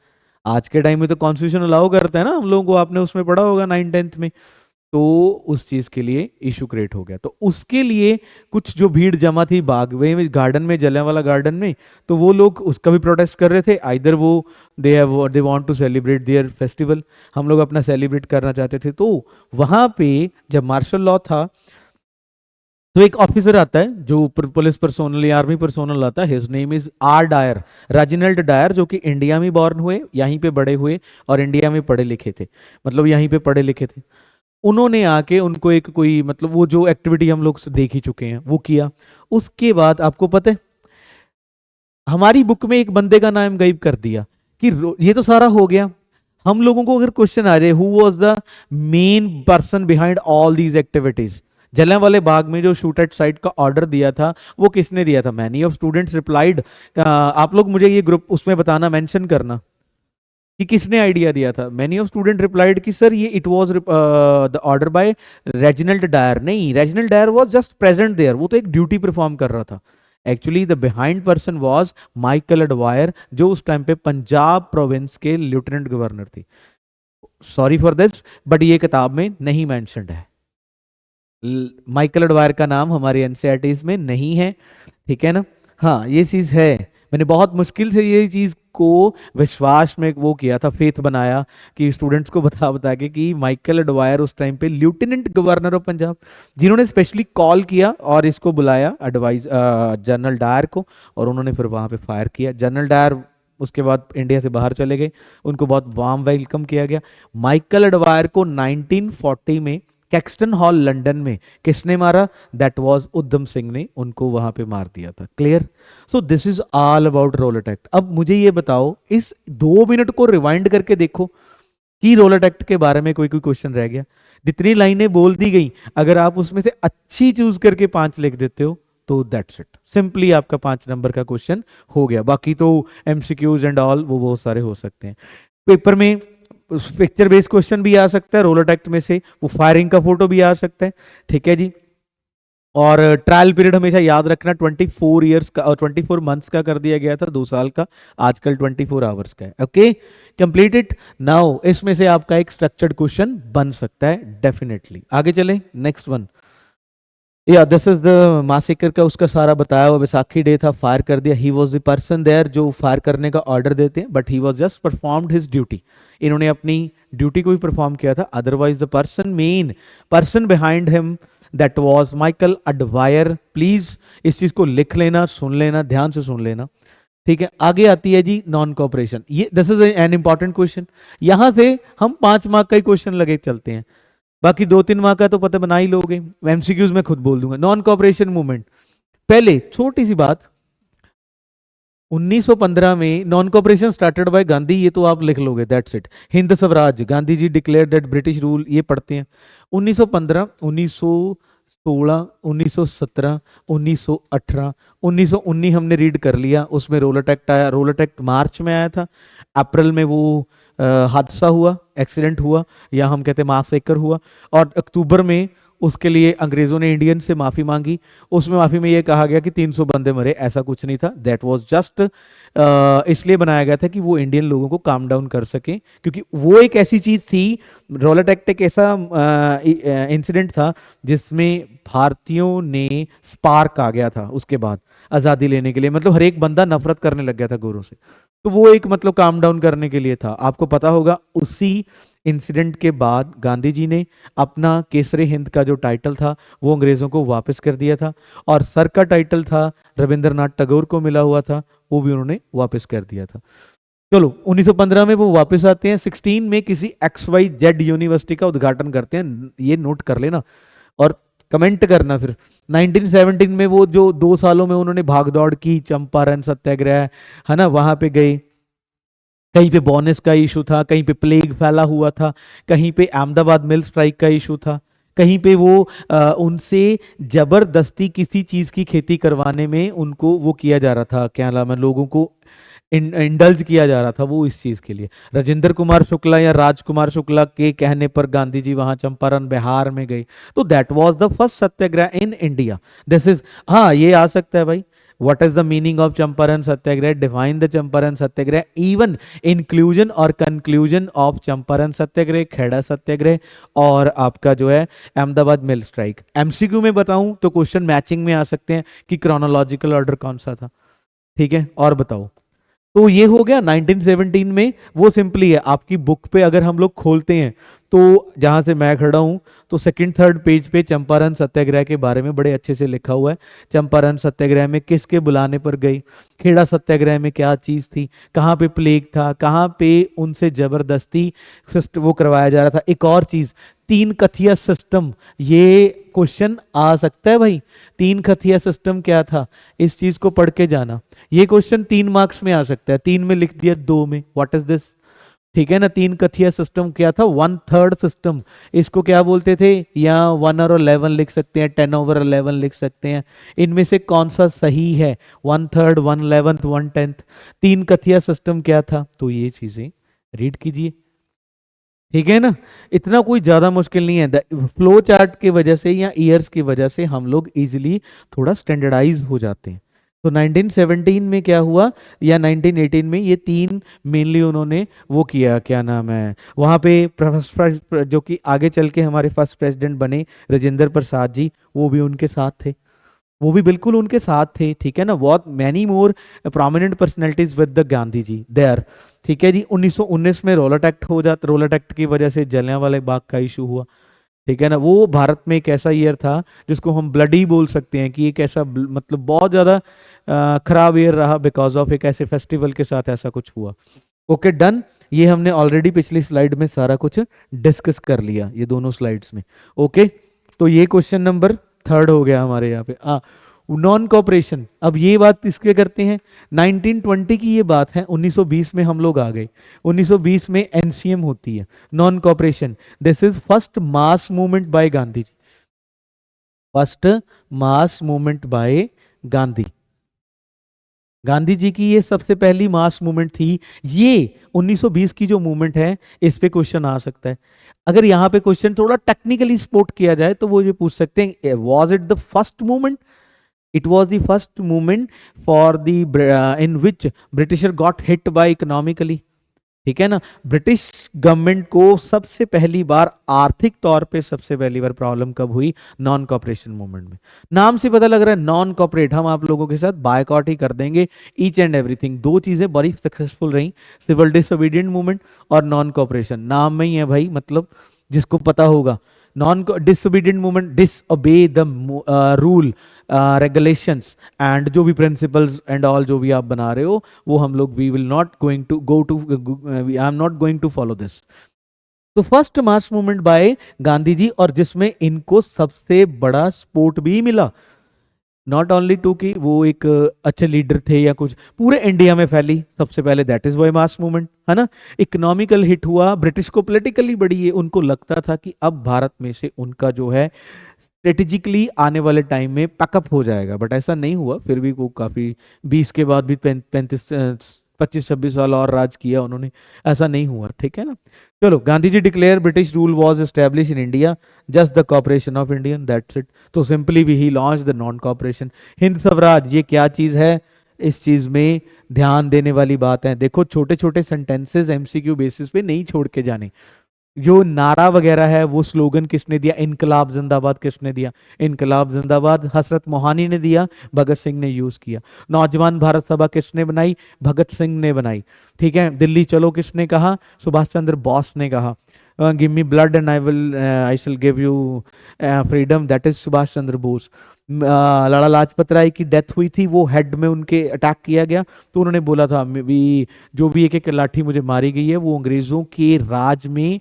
आज के टाइम में तो कॉन्स्टिट्यूशन अलाउ करता है ना हम लोगों को, आपने उसमें पढ़ा होगा 9th-10th में। तो उस चीज के लिए इशू क्रिएट हो गया। तो उसके लिए कुछ जो भीड़ जमा थी बाग में, गार्डन में, जलियांवाला गार्डन में, तो वो लोग उसका भी प्रोटेस्ट कर रहे थे। आइदर वो they want to celebrate their festival, हम लोग अपना सेलिब्रेट करना चाहते थे। तो वहां पे जब मार्शल लॉ था तो एक ऑफिसर आता है जो पुलिस पर्सोनल या आर्मी पर्सोनल आता है, his name is R Dyer, Reginald Dyer, जो कि इंडिया में बॉर्न हुए, यहीं पे बड़े हुए और इंडिया में पढ़े लिखे थे, मतलब यहीं पे पढ़े लिखे थे। उन्होंने आके उनको एक कोई मतलब वो जो एक्टिविटी हम लोग देख ही चुके हैं वो किया। उसके बाद आपको पता है हमारी बुक में एक बंदे का नाम गायब कर दिया कि ये तो सारा हो गया। हम लोगों को अगर क्वेश्चन आ जाए who was the main person behind all these activities, जलियांवाले बाग में जो शूट एट साइट का ऑर्डर दिया था वो किसने दिया था? Many of students replied. आप लोग मुझे ये ग्रुप उसमें बताना, मेंशन करना कि किसने आइडिया दिया था। मैनी ऑफ स्टूडेंट रिप्लाइड कि सर ये it was the order by Reginald Dyer. नहीं, Reginald Dyer was just present there, वो तो एक ड्यूटी परफॉर्म कर रहा था। Actually the behind person was Michael O'Dwyer, जो उस टाइम पे पंजाब प्रोविंस के लेफ्टिनेंट गवर्नर थे। सॉरी फॉर दिस, बट ये किताब में नहीं मेंशन्ड है। माइकल एडवायर का नाम हमारे एनसीईआरटीज में नहीं है, ठीक है ना। हाँ ये चीज है, मैंने बहुत मुश्किल से ये चीज को विश्वास में वो किया था, फेथ बनाया कि स्टूडेंट्स को बता बता के कि माइकल एडवायर उस टाइम पे लेफ्टिनेंट गवर्नर ऑफ पंजाब, जिन्होंने स्पेशली कॉल किया और इसको बुलाया एडवाइज जनरल डायर को, और उन्होंने फिर वहां पे फायर किया। जनरल डायर उसके बाद इंडिया से बाहर चले गए, उनको बहुत वार्म वेलकम किया गया। माइकल एडवायर को 1940 में कैक्सटन हॉल लंदन में किसने मारा? दैट वाज उधम सिंह ने उनको वहां पे मार दिया था। Clear? So this is all about Rowlatt act. अब मुझे ये बताओ, इस 2 मिनट को रिवाइंड करके देखो कि रोलेट एक्ट के बारे में कोई कोई क्वेश्चन रह गया। जितनी लाइनें बोल दी गई, अगर आप उसमें से अच्छी चूज करके 5 लिख देते हो तो दैट्स इट, सिंपली आपका 5 नंबर का क्वेश्चन हो गया। बाकी तो एमसीक्यूज एंड ऑल वो बहुत सारे हो सकते हैं। पेपर में पिक्चर बेस्ड क्वेश्चन भी आ सकता है रोलेट एक्ट में से, वो फायरिंग का फोटो भी आ सकता है, ठीक है जी। और ट्रायल पीरियड हमेशा याद रखना 24 ईयर्स का और 24 मंथ्स का कर दिया गया था, 2 साल का, आजकल 24 आवर्स का है। Okay, complete it now. इसमें से आपका एक स्ट्रक्चर्ड क्वेश्चन बन सकता है डेफिनेटली। आगे चलें, नेक्स्ट वन। या दिस इज द मासेकर का उसका सारा बताया हुआ, बैसाखी डे था, फायर कर दिया। He was the person there जो फायर करने का ऑर्डर देते हैं, but he was just performed his duty. इन्होंने अपनी ड्यूटी को भी परफॉर्म किया था। Otherwise the person, main person behind him, that was Michael O'Dwyer. Please इस चीज को लिख लेना, सुन लेना, ध्यान से सुन लेना, ठीक है। आगे आती है जी नॉन कॉपरेशन। ये this is an important question. यहां से हम 5 मार्क का ही क्वेश्चन लगे चलते हैं, बाकी 2-3 मार्क का तो पता बना ही लोगे। एमसीक्यूज में खुद बोल दूंगा। नॉन कॉपरेशन मूवमेंट, पहले छोटी सी बात, 1915 में non cooperation started by Gandhi, ये तो आप लिख लोगे, that's it. Hind Swaraj, Gandhi ji declare that British rule, ये पढ़ते हैं। 1915, 1916, 1917, 1918, 1919 हमने रीड कर लिया, उसमें रोलर एक्ट आया। रोलर एक्ट मार्च में आया था, अप्रैल में वो हादसा हुआ, एक्सीडेंट हुआ, या हम कहते हैं मासेकर हुआ, और अक्टूबर में उसके लिए अंग्रेजों ने इंडियन से माफी मांगी। उसमें माफी में यह कहा गया कि 300 बंदे मरे, ऐसा कुछ नहीं था। दैट वाज जस्ट इसलिए बनाया गया था कि वो इंडियन लोगों को काम डाउन कर सके, क्योंकि वो एक ऐसी चीज थी, रॉलेट एक्ट एक ऐसा इंसिडेंट था जिसमें भारतीयों ने स्पार्क आ गया था उसके बाद आजादी लेने के लिए, मतलब हर एक बंदा नफरत करने लग गया था गोरों से, तो वो एक मतलब काम डाउन करने के लिए था। आपको पता होगा उसी इंसिडेंट के बाद गांधी जी ने अपना केसरी हिंद का जो टाइटल था वो अंग्रेजों को वापस कर दिया था, और सर का टाइटल था रविंद्रनाथ टैगोर को मिला हुआ था, वो भी उन्होंने वापस कर दिया था। चलो 1915 में वो वापस आते हैं। 16 में किसी XYZ यूनिवर्सिटी का उद्घाटन करते हैं, ये नोट कर लेना और कमेंट करना फिर। 1917 में वो जो 2 सालों में उन्होंने भागदौड़ की, चंपारण सत्याग्रह, है ना, वहां पे गए। कहीं पे बोनस का इशू था, कहीं पे प्लेग फैला हुआ था, कहीं पे अहमदाबाद मिल स्ट्राइक का इशू था, कहीं पे वो उनसे जबरदस्ती किसी चीज की खेती करवाने में उनको वो किया जा रहा था, क्या नाम है, लोगों को इंडल्ज किया जा रहा था वो इस चीज के लिए। राजेंद्र कुमार शुक्ला या राजकुमार शुक्ला के कहने पर गांधी जी वहां चंपारण बिहार में गए। तो that was the first Satyagraha in India. This is, हाँ ये आ सकता है भाई, what is the meaning of champaran satyagraha, define the champaran satyagraha, even inclusion और conclusion of champaran satyagraha, Kheda सत्याग्रह, और आपका जो है अहमदाबाद मिल स्ट्राइक। एमसीक्यू में बताऊं तो क्वेश्चन मैचिंग में आ सकते हैं कि क्रोनोलॉजिकल ऑर्डर कौन सा था, ठीक है, और बताओ। तो ये हो गया 1917 में। वो सिंपली है, आपकी बुक पे अगर हम लोग खोलते हैं तो जहां से मैं खड़ा हूं तो सेकंड थर्ड पेज पे चंपारण सत्याग्रह के बारे में बड़े अच्छे से लिखा हुआ है। चंपारण सत्याग्रह में किसके बुलाने पर गई, खेड़ा सत्याग्रह में क्या चीज थी, कहाँ पे प्लेग था, कहाँ पे उनसे जबरदस्ती वो करवाया जा रहा था। एक और चीज, 3 कथिया सिस्टम, ये क्वेश्चन आ सकता है भाई। 3 कथिया सिस्टम क्या था, इस चीज को पढ़ के जाना। ये क्वेश्चन 3 मार्क्स में आ सकता है, 3 में लिख दिया, 2 में, व्हाट इज दिस, ठीक है ना। 3 कथिया सिस्टम क्या था, 1/3 सिस्टम, इसको क्या बोलते थे, या 1/11 लिख सकते हैं, 10/11 लिख सकते हैं। इनमें से कौन सा सही है, 1/3, 1/11, 1/10। 3 कथिया सिस्टम क्या था, तो ये चीजें रीड कीजिए, ठीक है ना। इतना कोई ज्यादा मुश्किल नहीं है। फ्लो चार्ट की वजह से या ईयर्स की वजह से हम लोग इजीली थोड़ा स्टैंडर्डाइज हो जाते हैं। तो 1917 में क्या हुआ, या 1918 में, ये 3 मेनली उन्होंने वो किया, क्या नाम है, वहाँ पे जो कि आगे चल के हमारे फर्स्ट प्रेसिडेंट बने राजेंद्र प्रसाद जी, वो भी उनके साथ थे, वो भी बिल्कुल उनके साथ थे, ठीक है ना। बहुत many more prominent personalities with the Gandhi ji there, ठीक है जी। 1919 में रोलट एक्ट हो जाता, रोलट एक्ट की वजह से जलियांवाला बाग का इशू हुआ, ठीक है ना। वो भारत में एक ऐसा ईयर था जिसको हम ब्लडी बोल सकते हैं, कि एक ऐसा मतलब बहुत ज्यादा खराब ईयर रहा बिकॉज ऑफ एक ऐसे फेस्टिवल के साथ ऐसा कुछ हुआ। ओके डन, ये हमने ऑलरेडी पिछली स्लाइड में सारा कुछ डिस्कस कर लिया, ये दोनों स्लाइड्स में। ओके, तो ये क्वेश्चन नंबर 3 हो गया हमारे यहाँ पे। नॉन कॉपरेशन, अब ये बात इसके करते हैं, 1920 की ये बात है, 1920 में हम लोग आ गए। 1920 में एनसीएम होती है, non cooperation. This is first mass movement by Gandhi ji, first mass movement by Gandhi. Gandhi ji की ये सबसे पहली मास मूवमेंट थी। ये 1920 की जो मूवमेंट है, इस पे क्वेश्चन आ सकता है। अगर यहाँ पे क्वेश्चन थोड़ा टेक्निकली सपोर्ट किया जाए तो वो ये पूछ सकते हैं, was it the first movement? It was the first movement for the in which britisher got hit by economically. ठीक है ना, ब्रिटिश गवर्नमेंट को सबसे पहली बार आर्थिक तौर पे सबसे पहली बार प्रॉब्लम कब हुई? नॉन कॉपरेशन मूवमेंट में। नाम से पता लग रहा है नॉन कॉपरेट, हम आप लोगों के साथ बायकॉट ही कर देंगे ईच एंड एवरीथिंग। दो चीजें बड़ी सक्सेसफुल रही, सिविल डिसोबीडिएंट मूवमेंट और नॉन कॉपरेशन। नाम में ही है भाई, मतलब जिसको पता होगा। Non disobedient movement, disobey the rule regulations and जो भी प्रिंसिपल्स एंड ऑल जो भी आप बना रहे हो, वो हम लोग we will not going to go to, I am not going to follow this. तो first mass movement by Gandhi ji, और जिसमें इनको सबसे बड़ा सपोर्ट भी मिला। नॉट ओनली टू कि वो एक अच्छे लीडर थे या कुछ, पूरे इंडिया में फैली सबसे पहले, that is why mass movement, है ना। इकोनॉमिकल हिट हुआ, ब्रिटिश को पॉलिटिकली बड़ी ये उनको लगता था कि अब भारत में से उनका जो है स्ट्रेटेजिकली आने वाले टाइम में पैकअप हो जाएगा, बट ऐसा नहीं हुआ। फिर भी वो काफी 20 के बाद भी 35 25-26 साल और राज किया उन्होंने, ऐसा नहीं हुआ। ठीक है ना। चलो, Gandhi ji declare British rule was establish in India, just the cooperation of Indian, that's it. तो सिंपली भी he launch the non cooperation. Hind Swaraj, ये क्या चीज है? इस चीज में ध्यान देने वाली बात है। देखो, छोटे छोटे सेंटेंसेस एमसीक्यू बेसिस पे नहीं छोड़ के जाने। जो नारा वगैरह है, वो स्लोगन किसने दिया? इनकलाब जिंदाबाद किसने दिया? इनकलाब जिंदाबाद हसरत मोहानी ने दिया, भगत सिंह ने यूज किया। नौजवान भारत सभा किसने बनाई? भगत सिंह ने बनाई। ठीक है। दिल्ली चलो किसने कहा? सुभाष चंद्र बोस ने कहा। Give me blood and I shall give you freedom, that is Subhash Chandra Bose. Lala Lajpat Rai की डेथ हुई थी, वो हेड में उनके अटैक किया गया, तो उन्होंने बोला था भी जो भी एक एक लाठी मुझे मारी गई है वो अंग्रेजों के राज में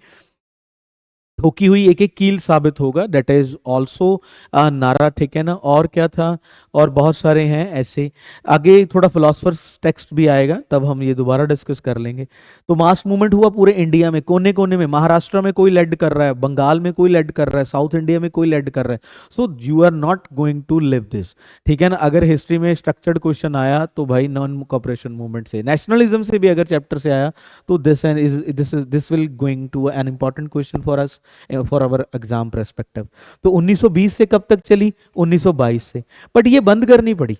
ठोकी हुई एक एक कील साबित होगा, दैट इज ऑल्सो नारा। ठीक है ना। और क्या था? और बहुत सारे हैं ऐसे। आगे थोड़ा फिलोसफर्स टेक्स्ट भी आएगा, तब हम ये दोबारा डिस्कस कर लेंगे। तो मास मूवमेंट हुआ पूरे इंडिया में, कोने कोने में। महाराष्ट्र में कोई लेड कर रहा है, बंगाल में कोई लेड कर रहा है, साउथ इंडिया में कोई लेड कर रहा है। So you are not going to live this. ठीक है ना। अगर हिस्ट्री में स्ट्रक्चर्ड क्वेश्चन आया तो भाई नॉन कॉपरेशन मूवमेंट से, नेशनलिज्म से भी अगर चैप्टर से आया तो this will going to an important question for us, for our exam perspective. तो 1920 से कब तक चली? 1922 से। बट ये बंद करनी पड़ी,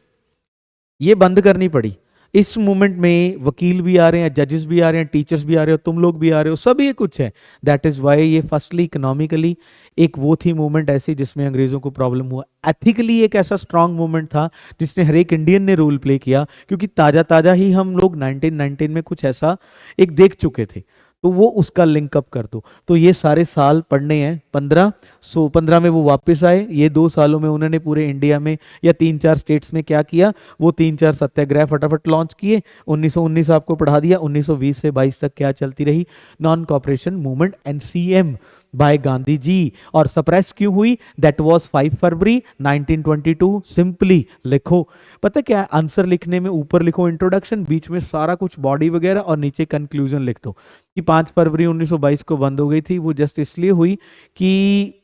ये बंद करनी पड़ी। इस मूवमेंट में वकील भी आ रहे हैं, जजेस भी आ रहे हैं, टीचर्स भी आ रहे हो, तुम लोग भी आ रहे हो, सब ये कुछ है। दैट इज वाई ये फर्स्टली इकोनॉमिकली एक वो थी मूवमेंट ऐसी जिसमें अंग्रेजों को प्रॉब्लम हुआ। एथिकली एक ऐसा स्ट्रांग मूवमेंट था जिसने हर एक इंडियन ने रोल प्ले किया, क्योंकि ताजा ताजा ही हम लोग 1919 में कुछ ऐसा एक देख चुके थे, तो वो उसका लिंक अप कर दो। तो ये सारे साल पढ़ने हैं 15 में वो वापस आए। ये 2 सालों में उन्होंने पूरे इंडिया में या 3-4 स्टेट्स में क्या किया? वो 3-4 सत्याग्रह फटाफट लॉन्च किए। 1919 आपको पढ़ा दिया। 1920 से 22 तक क्या चलती रही? Non cooperation movement, NCM by Gandhi ji. और सप्रेस क्यों हुई? That was 5 February 1922। सिंपली लिखो, पता क्या है आंसर लिखने में? ऊपर लिखो इंट्रोडक्शन, बीच में सारा कुछ बॉडी वगैरह, और नीचे कंक्लूजन लिख दो कि 5 फरवरी 1922 को बंद हो गई थी। वो जस्ट इसलिए हुई कि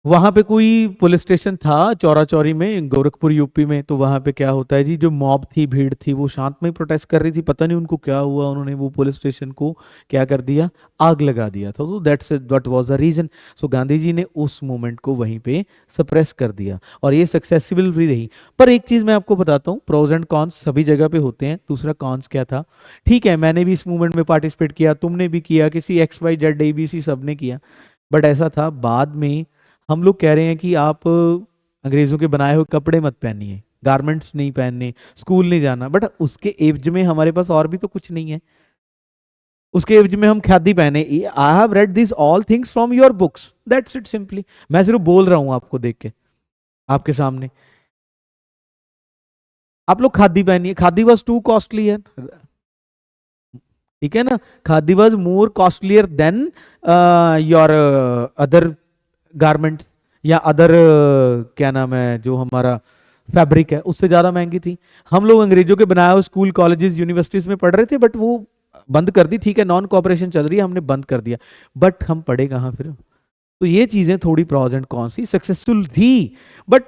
वहां पे कोई पुलिस स्टेशन था चौरा चौरी में, गोरखपुर यूपी में। तो वहां पे क्या होता है जी, जो मॉब थी, भीड़ थी, वो शांतमय प्रोटेस्ट कर रही थी। पता नहीं उनको क्या हुआ, उन्होंने वो पुलिस स्टेशन को क्या कर दिया? आग लगा दिया था। तो that's what was the reason. So Gandhi ji ने उस मूवमेंट को वहीं पे सप्रेस कर दिया, और ये सक्सेसफुल भी रही। पर एक चीज मैं आपको बताता हूँ, प्रोज एंड कॉन्स सभी जगह पे होते हैं। दूसरा कॉन्स क्या था? ठीक है, मैंने भी इस मूवमेंट में पार्टिसिपेट किया, तुमने भी किया, किसी XYZ ABC सबने किया, बट ऐसा था बाद में हम लोग कह रहे हैं कि आप अंग्रेजों के बनाए हुए कपड़े मत पहनिए, गारमेंट्स नहीं पहनने, स्कूल नहीं जाना, बट उसके एवज में हमारे पास और भी तो कुछ नहीं है। उसके एवज में हम खादी पहने। I have read this all things from your books, that's it simply. मैं सिर्फ बोल रहा हूं आपको देख के, आपके सामने। आप लोग खादी पहनिए, खादी वॉज टू कॉस्टली है। ठीक है ना। Khadi was more costlier then your other garments या अदर क्या नाम है जो हमारा फैब्रिक है, उससे ज्यादा महंगी थी। हम लोग अंग्रेजों के बनाए हुए स्कूल, कॉलेजेस, यूनिवर्सिटीज में पढ़ रहे थे, बट वो बंद कर दी। ठीक है, नॉन कॉपरेशन चल रही है, हमने बंद कर दिया, बट हम पढ़े कहाँ फिर? तो ये चीजें थोड़ी प्रॉज एंड कॉन्स ही सक्सेसफुल थी, बट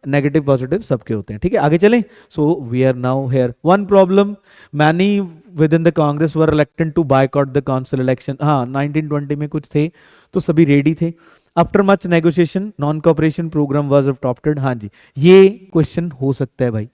नेगेटिव पॉजिटिव सबके होते हैं, ठीक है, आगे चलें. So we are now here. One problem, many within the Congress were reluctant to boycott the council election. हाँ, 1920 में कुछ थे तो सभी रेडी थे. After much negotiation non cooperation programme was adopted. हाँ जी, ये क्वेश्चन हो सकता है भाई.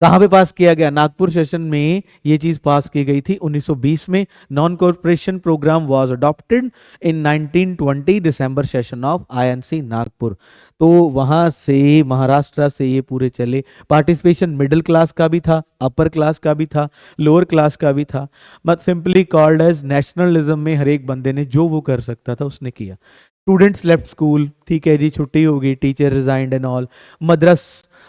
कहाँ पे पास किया गया? नागपुर सेशन में ये चीज पास की गई थी 1920 में. Non corporation programme was adopted in 1920 December session of INC Nagpur. तो वहां से महाराष्ट्र से ये पूरे चले. पार्टिसिपेशन मिडिल क्लास का भी था, अपर क्लास का भी था, लोअर क्लास का भी था, but simply called as nationalism में हर एक बंदे ने जो वो कर सकता था उसने किया. स्टूडेंट्स लेफ्ट स्कूल, ठीक है जी, छुट्टी होगी, teacher resigned and all. Madras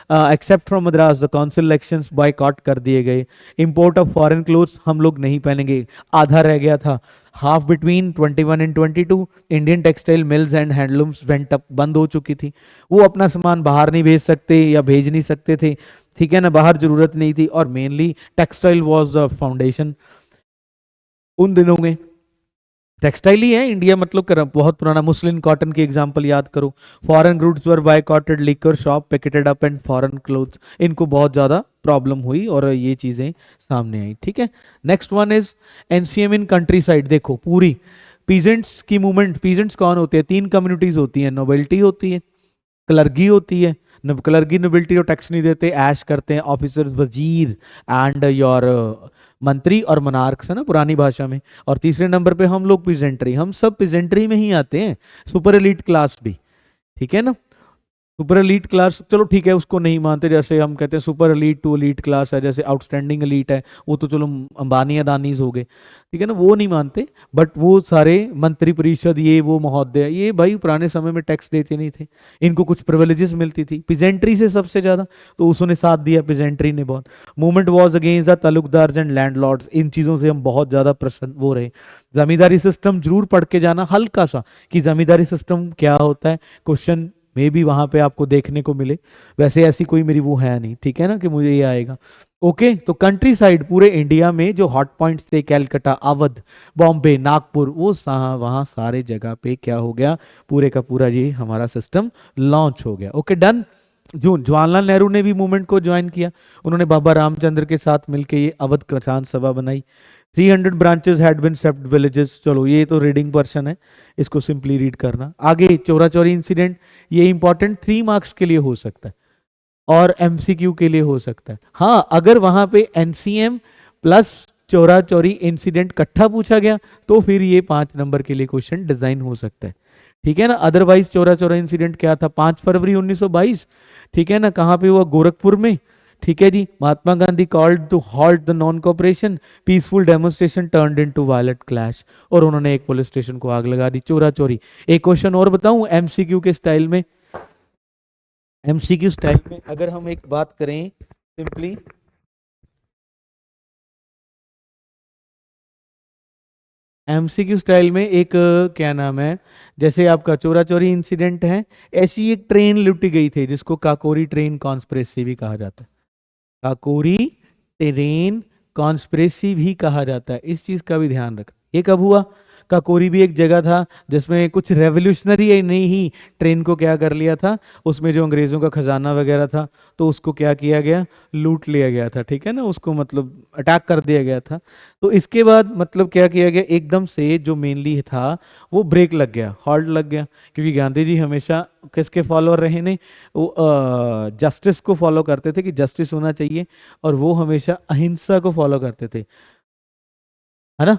except from Madras the council elections boycott कर दिए गए. इंपोर्ट ऑफ फॉरेन क्लोथ्स हम लोग नहीं पहनेंगे, आधा रह गया था. Half between 21 and 22 Indian textile mills and handlooms went up, बंद हो चुकी थी. वो अपना सामान बाहर नहीं भेज सकते या भेज नहीं सकते थे, ठीक है ना, बाहर जरूरत नहीं थी. और mainly textile was the foundation उन दिनों में. टेक्सटाइल ही है इंडिया, मतलब बहुत पुराना. मुस्लिम कॉटन की एग्जांपल याद करो. Foreign goods were बायकॉटेड, liquor shop picketed up and foreign clothes, इनको बहुत ज्यादा प्रॉब्लम हुई और ये चीजें सामने आई, ठीक है. Next one is NCM in country side. देखो पूरी पीजेंट्स की मूवमेंट. पीजेंट्स कौन होते हैं? तीन कम्युनिटीज होती है. नोबेल्टी होती है, क्लर्गी होती है. क्लर्गी नोबेल्टी और टैक्स नहीं देते, ऐश करते हैं. ऑफिसर्स वजीर एंड योर मंत्री और मनार्क्स है ना पुरानी भाषा में. और तीसरे नंबर पे हम लोग पिजेंट्री. हम सब पिजेंट्री में ही आते हैं. सुपर एलीट क्लास भी, ठीक है ना. सुपर एलीट क्लास चलो ठीक है, उसको नहीं मानते. जैसे हम कहते हैं super elite to elite class है, जैसे आउटस्टैंडिंग एलीट है, वो तो चलो अंबानी अदानीज हो गए, ठीक है ना, वो नहीं मानते. बट वो सारे मंत्री परिषद, ये वो महोदय, ये भाई पुराने समय में टैक्स देते नहीं थे, इनको कुछ प्रिविलेजेस मिलती थी. पिजेंट्री से सबसे ज्यादा, तो उसने साथ दिया पिजेंट्री ने बहुत. Movement was against the talukdars and landlords. इन चीजों से हम बहुत ज्यादा प्रसन्न वो रहे. जमींदारी सिस्टम जरूर पढ़ के जाना हल्का सा, कि जमींदारी सिस्टम क्या होता है. क्वेश्चन मे भी वहां पे आपको देखने को मिले. वैसे ऐसी कोई मेरी वो है नहीं, ठीक है ना, कि मुझे ये आएगा. ओके, तो कंट्री साइड पूरे इंडिया में जो हॉट पॉइंट्स थे, कैलकाटा, अवध, बॉम्बे, नागपुर, वो वहां सारे जगह पे क्या हो गया, पूरे का पूरा ये हमारा सिस्टम लॉन्च हो गया. Okay done. जवाहरलाल नेहरू ने भी मूवमेंट को ज्वाइन किया. उन्होंने बाबा रामचंद्र के साथ मिलकर ये अवध किसान सभा बनाई. 300 ब्रांचेस हैड बीन सेप्ट विलेजेस. चलो ये तो रीडिंग पर्सन है, इसको सिंपली रीड करना. आगे चोरा चोरी इंसिडेंट, ये इंपॉर्टेंट 3 मार्क्स के लिए हो सकता है और एमसीक्यू के लिए हो सकता है. हाँ, अगर वहां पे एनसीएम प्लस चोरा चोरी इंसिडेंट इकट्ठा पूछा गया तो फिर ये 5 नंबर के लिए क्वेश्चन डिजाइन हो सकता है, ठीक है ना. अदरवाइज चोरा चोरा इंसिडेंट क्या था? 5 फरवरी 1922, ठीक है ना. कहां पे हुआ? गोरखपुर में, ठीक है जी. Mahatma Gandhi called to halt the non cooperation, peaceful demonstration turned into violent clash, और उन्होंने एक पुलिस स्टेशन को आग लगा दी. चोरा चोरी. एक क्वेश्चन और बताऊं एमसीक्यू के स्टाइल में. एमसीक्यू स्टाइल में अगर हम एक बात करें सिंपली, एमसीक्यू स्टाइल में एक क्या नाम है, जैसे आपका चोरा चोरी इंसिडेंट है, ऐसी एक ट्रेन लुटी गई थी जिसको काकोरी ट्रेन कॉन्स्पिरेसी भी कहा जाता है. काकोरी ट्रेन कॉन्स्पिरेसी भी कहा जाता है. इस चीज का भी ध्यान रख. ये कब हुआ? काकोरी भी एक जगह था जिसमें कुछ रेवोल्यूशनरी नहीं ही ट्रेन को क्या कर लिया था, उसमें जो अंग्रेजों का खजाना वगैरह था तो उसको क्या किया गया, लूट लिया गया था, ठीक है ना, उसको मतलब अटैक कर दिया गया था. तो इसके बाद मतलब क्या किया गया, एकदम से जो मेनली था वो ब्रेक लग गया, हॉल्ट लग गया. क्योंकि गांधी जी हमेशा किसके फॉलोअर रहे ने, वो जस्टिस को फॉलो करते थे कि जस्टिस होना चाहिए, और वो हमेशा अहिंसा को फॉलो करते थे, है ना.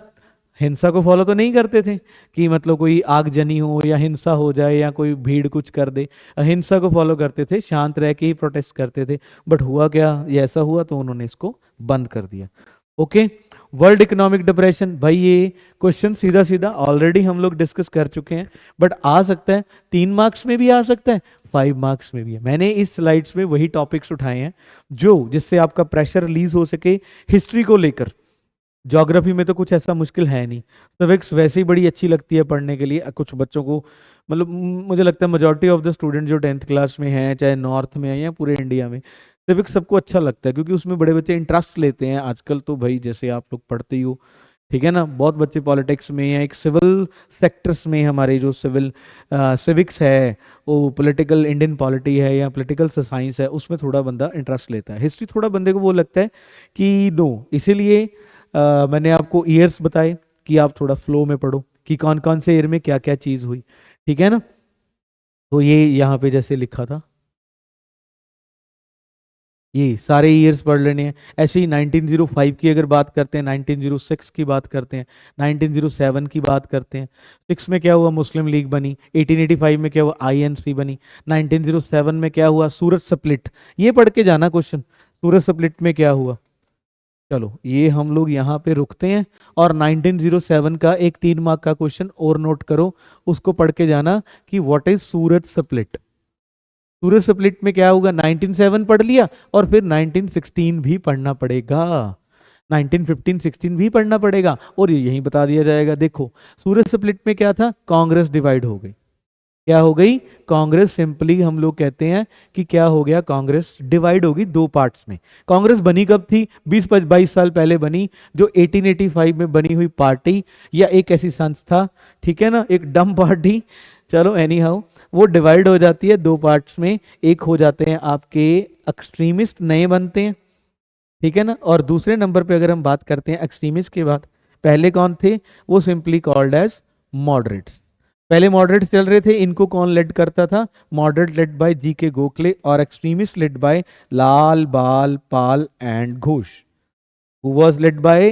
हिंसा को फॉलो तो नहीं करते थे कि मतलब कोई आगजनी हो या हिंसा हो जाए या कोई भीड़ कुछ कर दे. अहिंसा को फॉलो करते थे, शांत रह के ही प्रोटेस्ट करते थे. बट हुआ क्या, ये ऐसा हुआ तो उन्होंने इसको बंद कर दिया. ओके. वर्ल्ड इकोनॉमिक डिप्रेशन, भाई ये क्वेश्चन सीधा सीधा ऑलरेडी हम लोग डिस्कस कर चुके हैं, बट आ सकता है 3 मार्क्स में भी आ सकता है, 5 मार्क्स में भी है. मैंने इस स्लाइड्स में वही टॉपिक्स उठाए हैं जो जिससे आपका प्रेशर रिलीज हो सके हिस्ट्री को लेकर. ज्योग्राफी में तो कुछ ऐसा मुश्किल है नहीं. सिविक्स वैसे ही बड़ी अच्छी लगती है पढ़ने के लिए कुछ बच्चों को, मतलब मुझे लगता है मेजॉरिटी ऑफ द स्टूडेंट जो 10th क्लास में हैं, चाहे नॉर्थ में है या पूरे इंडिया में, सिविक्स सबको अच्छा लगता है क्योंकि उसमें बड़े बच्चे इंटरेस्ट लेते हैं. आजकल तो भाई जैसे आप लोग पढ़ते ही हो, ठीक है ना, बहुत बच्चे पॉलिटिक्स में या एक सिविल सेक्टर्स में, हमारे जो सिविल सिविक्स है, वो पॉलिटिकल इंडियन पॉलिटी है या पॉलिटिकल साइंस है, उसमें थोड़ा बंदा इंटरेस्ट लेता है। हिस्ट्री थोड़ा बंदे को वो लगता है कि नो, इसीलिए मैंने आपको ईयर्स बताए कि आप थोड़ा फ्लो में पढ़ो कि कौन कौन से ईयर में क्या क्या चीज़ हुई, ठीक है ना। तो ये यहाँ पे जैसे लिखा था, ये सारे ईयर्स पढ़ लेने हैं। ऐसे ही 1905 की अगर बात करते हैं, 1906 की बात करते हैं, 1907 की बात करते हैं, 6 में क्या हुआ, मुस्लिम लीग बनी, 1885 में क्या हुआ, आईएनसी बनी, 1907 में क्या हुआ, सूरत स्प्लिट। ये पढ़ के जाना क्वेश्चन, सूरत स्प्लिट में क्या हुआ। चलो ये हम लोग यहाँ पे रुकते हैं, और 1907 का एक 3 मार्क का क्वेश्चन और नोट करो, उसको पढ़ के जाना कि what is Surat split. Surat split में क्या होगा, 1907 पढ़ लिया, और फिर 1916 भी पढ़ना पड़ेगा, 1915 16 भी पढ़ना पड़ेगा, और ये यहीं बता दिया जाएगा। देखो सूरत स्प्लिट में क्या था, कांग्रेस डिवाइड हो गई। क्या हो गई, कांग्रेस, सिंपली हम लोग कहते हैं कि क्या हो गया, कांग्रेस डिवाइड होगी दो पार्ट्स में। कांग्रेस बनी कब थी, 20-22 साल पहले बनी, जो 1885 में बनी हुई पार्टी या एक ऐसी संस्था, ठीक है ना, एक डम पार्टी, चलो एनी हाउ, वो डिवाइड हो जाती है दो पार्ट्स में। एक हो जाते हैं आपके एक्सट्रीमिस्ट, नए बनते हैं, ठीक है ना, और दूसरे नंबर पे अगर हम बात करते हैं एक्सट्रीमिस्ट के बाद, पहले कौन थे, वो सिंपली कॉल्ड एज मॉडरेट्स। पहले मॉडरेट्स चल रहे थे, इनको कौन लेड करता था, मॉडरेट लेड बाय जी के गोखले, और extremist lead by Lal Bal Pal and Ghosh. Who was led by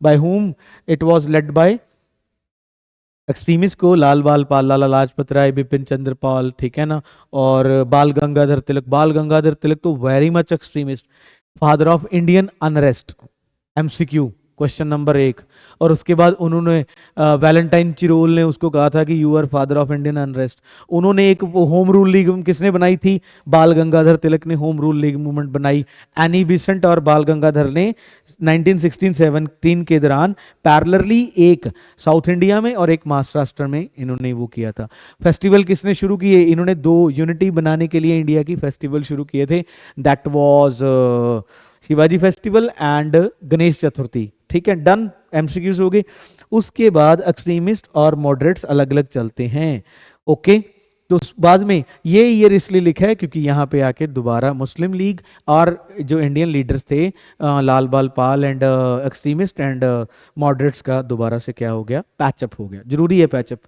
whom, it was led by extremist को लाल बाल पाल, लाला लाजपत राय, बिपिन चंद्र पाल, ठीक है ना, और बाल गंगाधर तिलक। बाल गंगाधर तिलक तो very much extremist, father of Indian unrest, MCQ question number 1। और उसके बाद उन्होंने वैलेंटाइन चिरोल ने उसको कहा था कि you are father of Indian unrest. उन्होंने एक होम रूल लीग किसने बनाई थी, बाल गंगाधर तिलक ने होम रूल लीग मूवमेंट बनाई। एनी बिसेंट और बाल गंगाधर ने 1916-17 के दौरान पैरेलली एक साउथ इंडिया में और एक महाराष्ट्र में इन्होंने वो किया था। फेस्टिवल किसने शुरू किए, इन्होंने दो यूनिटी बनाने के लिए इंडिया की फेस्टिवल शुरू किए थे, that was Shivaji festival and Ganesh Chaturthi, ठीक है, डन, एमसीक्यूज हो गए। उसके बाद एक्सट्रीमिस्ट और मॉडरेट्स अलग अलग चलते हैं, ओके। तो बाद में ये ईयर इसलिए लिखा है क्योंकि यहाँ पे आके दोबारा मुस्लिम लीग और जो इंडियन लीडर्स थे, लाल Bal Pal and extremist and moderates का दोबारा से क्या हो गया, पैचअप हो गया। जरूरी है पैचअप,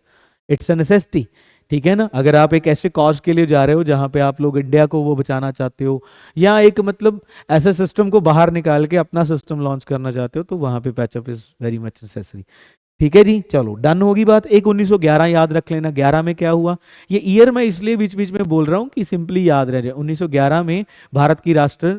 इट्स अ नेसेसिटी, ठीक है ना। अगर आप एक ऐसे कॉज के लिए जा रहे हो जहां पे आप लोग इंडिया को वो बचाना चाहते हो, या एक मतलब ऐसे सिस्टम को बाहर निकाल के अपना सिस्टम लॉन्च करना चाहते हो, तो वहां पे patch up is very much necessary, ठीक है जी। चलो डन होगी बात। एक 1911 याद रख लेना, 11 में क्या हुआ, ये ईयर मैं इसलिए बीच बीच में बोल रहा हूँ कि सिंपली याद रह जाए। 1911 में भारत की राष्ट्र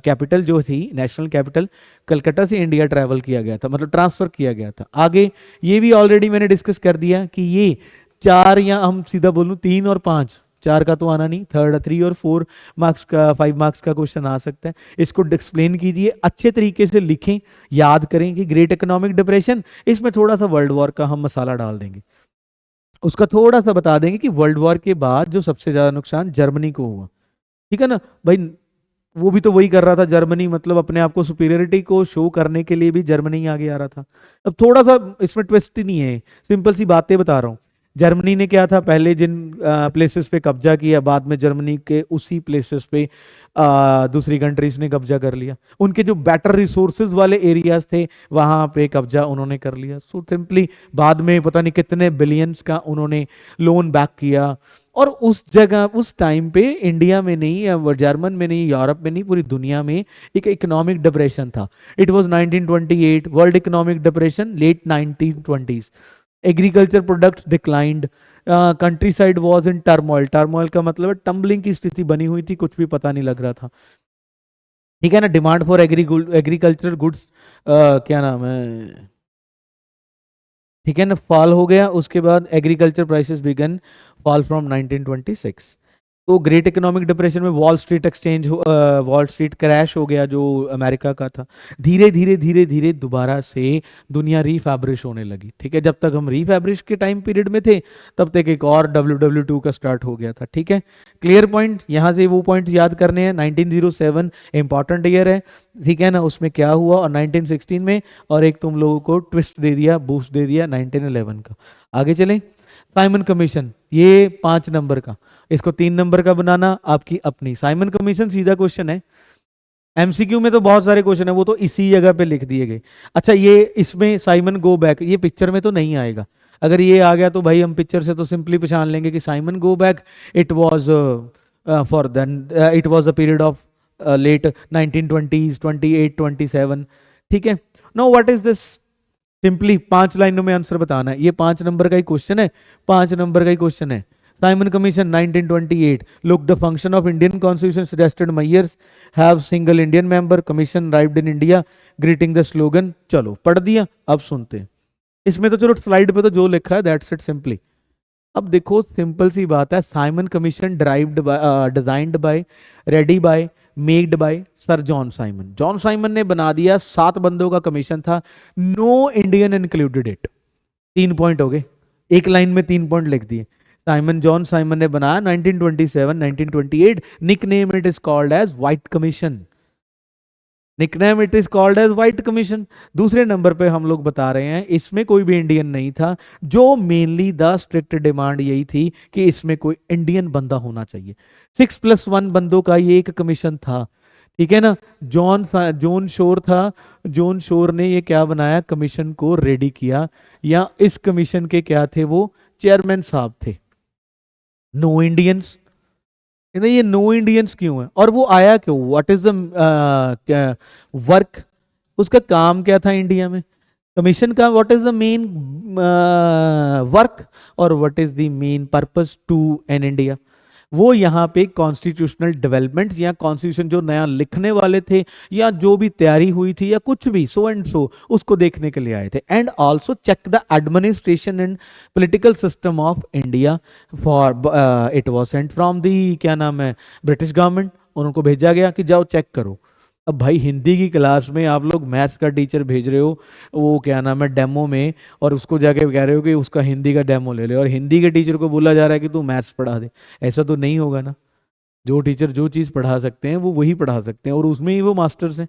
कैपिटल जो थी, नेशनल कैपिटल, कलकत्ता से इंडिया ट्रैवल किया गया था, मतलब ट्रांसफर किया गया था। आगे ये भी ऑलरेडी मैंने डिस्कस कर दिया कि ये 4 या हम सीधा बोलूं 3 और 5, 4 का तो आना नहीं, 3 और 4 मार्क्स का, 5 मार्क्स का क्वेश्चन आ सकता है। इसको एक्सप्लेन कीजिए, अच्छे तरीके से लिखें, याद करें कि ग्रेट इकोनॉमिक डिप्रेशन, इसमें थोड़ा सा वर्ल्ड वॉर का हम मसाला डाल देंगे, उसका थोड़ा सा बता देंगे कि वर्ल्ड वॉर के बाद जो सबसे ज्यादा नुकसान जर्मनी को हुआ, ठीक है ना भाई। वो भी तो वही कर रहा था जर्मनी, मतलब अपने आप को सुपीरियरिटी को शो करने के लिए भी जर्मनी आगे आ रहा था। अब थोड़ा सा इसमें ट्विस्ट ही नहीं है, सिंपल सी बातें बता रहा हूँ। जर्मनी ने क्या था, पहले जिन प्लेसेस पे कब्जा किया, बाद में जर्मनी के उसी प्लेसेस पे दूसरी कंट्रीज ने कब्जा कर लिया। उनके जो बेटर रिसोर्सेज वाले एरियाज थे वहां पे कब्जा उन्होंने कर लिया। सो सिंपली बाद में पता नहीं कितने बिलियंस का उन्होंने लोन बैक किया। और उस जगह, उस टाइम पे इंडिया में नहीं या जर्मन में नहीं, यूरोप में नहीं, पूरी दुनिया में एक इकोनॉमिक डिप्रेशन था। It was 1928 world economic depression, late 1920s। Agriculture products declined, countryside was in turmoil, turmoil का मतलब है टम्बलिंग की स्थिति बनी हुई थी, कुछ भी पता नहीं लग रहा था, ठीक है ना। डिमांड फॉर एग्रीकल्चर गुड्स, क्या नाम है, ठीक है ना, फॉल हो गया। उसके बाद agriculture prices began fall from 1926। तो ग्रेट इकोनॉमिक डिप्रेशन में वॉल स्ट्रीट क्रैश हो गया जो अमेरिका का था। धीरे धीरे धीरे धीरे दोबारा से दुनिया रीफैब्रिश होने लगी। ठीक है, जब तक हम रीफैब्रिश के टाइम पीरियड में थे तब तक एक और WW2 का स्टार्ट हो गया था। ठीक है, क्लियर पॉइंट, यहाँ से वो पॉइंट याद करने हैं। 1907 इंपॉर्टेंट ईयर है, ठीक है ना, उसमें क्या हुआ, और 1916 में, और एक तुम लोगों को ट्विस्ट दे दिया, बूस्ट दे दिया 1911 का। आगे चलें, साइमन कमीशन, ये 5 नंबर का, इसको 3 नंबर का बनाना आपकी अपनी। साइमन कमीशन सीधा क्वेश्चन है, एमसीक्यू में तो बहुत सारे क्वेश्चन है, वो तो इसी जगह पे लिख दिए गए। अच्छा, ये इसमें साइमन गो बैक, ये पिक्चर में तो नहीं आएगा। अगर ये आ गया तो भाई हम पिक्चर से तो सिंपली पहचान लेंगे कि Simon go back it was for then, it was a period of late 1920s, 28, 27। ठीक है, now what is this, simply 5 लाइनों में आंसर बताना है। ये 5 नंबर का ही क्वेश्चन है, 5 नंबर का ही क्वेश्चन है। Simon commission 1928, look the function of Indian constitution suggested measures have single Indian member, commission arrived in India, greeting the slogan. चलो पढ़ दिया, अब सुनते हैं। इसमें तो चलो स्लाइड पे तो जो लिखा है दैट्स इट सिंपली। अब देखो सिंपल सी बात है, Simon commission drived by, designed by, ready by, made by sir John Simon. John Simon ने बना दिया, 7 बंदों का कमीशन था, no Indian included it. 3 point हो गए, एक लाइन में 3 पॉइंट लिख दिए। साइमन जॉन साइमन ने बनाया 1927, 1928, nickname it is called as white commission, nickname it is called as white commission. दूसरे नंबर पे हम लोग बता रहे हैं इसमें कोई भी इंडियन नहीं था, जो मेनली द स्ट्रिक्ट डिमांड यही थी कि इसमें कोई इंडियन बंदा होना चाहिए। 6+1 बंदों का ये एक कमीशन था। ठीक है ना, जॉन शोर था, जॉन शोर ने ये क्या बनाया, कमीशन को रेडी किया, या इस कमीशन के क्या थे, वो चेयरमैन साहब थे। नो इंडियंस, ये नो इंडियंस क्यों है, और वो आया क्यों, व्हाट इज द वर्क, उसका काम क्या था इंडिया में, कमीशन का what is the main work, और what is the main purpose to an India. वो यहाँ पे कॉन्स्टिट्यूशनल डेवलपमेंट्स या कॉन्स्टिट्यूशन जो नया लिखने वाले थे या जो भी तैयारी हुई थी या कुछ भी सो एंड सो, उसको देखने के लिए आए थे। And also check the administration and political system of India for it was sent from the, क्या नाम है, ब्रिटिश गवर्नमेंट, और उनको भेजा गया कि जाओ चेक करो। अब भाई हिंदी की क्लास में आप लोग मैथ्स का टीचर भेज रहे हो, वो क्या नाम है डेमो में, और उसको जाके कह रहे हो कि उसका हिंदी का डेमो ले ले, और हिंदी के टीचर को बोला जा रहा है कि तू मैथ्स पढ़ा दे। ऐसा तो नहीं होगा ना, जो टीचर जो चीज़ पढ़ा सकते हैं वो वही पढ़ा सकते हैं, और उसमें ही वो मास्टर्स हैं।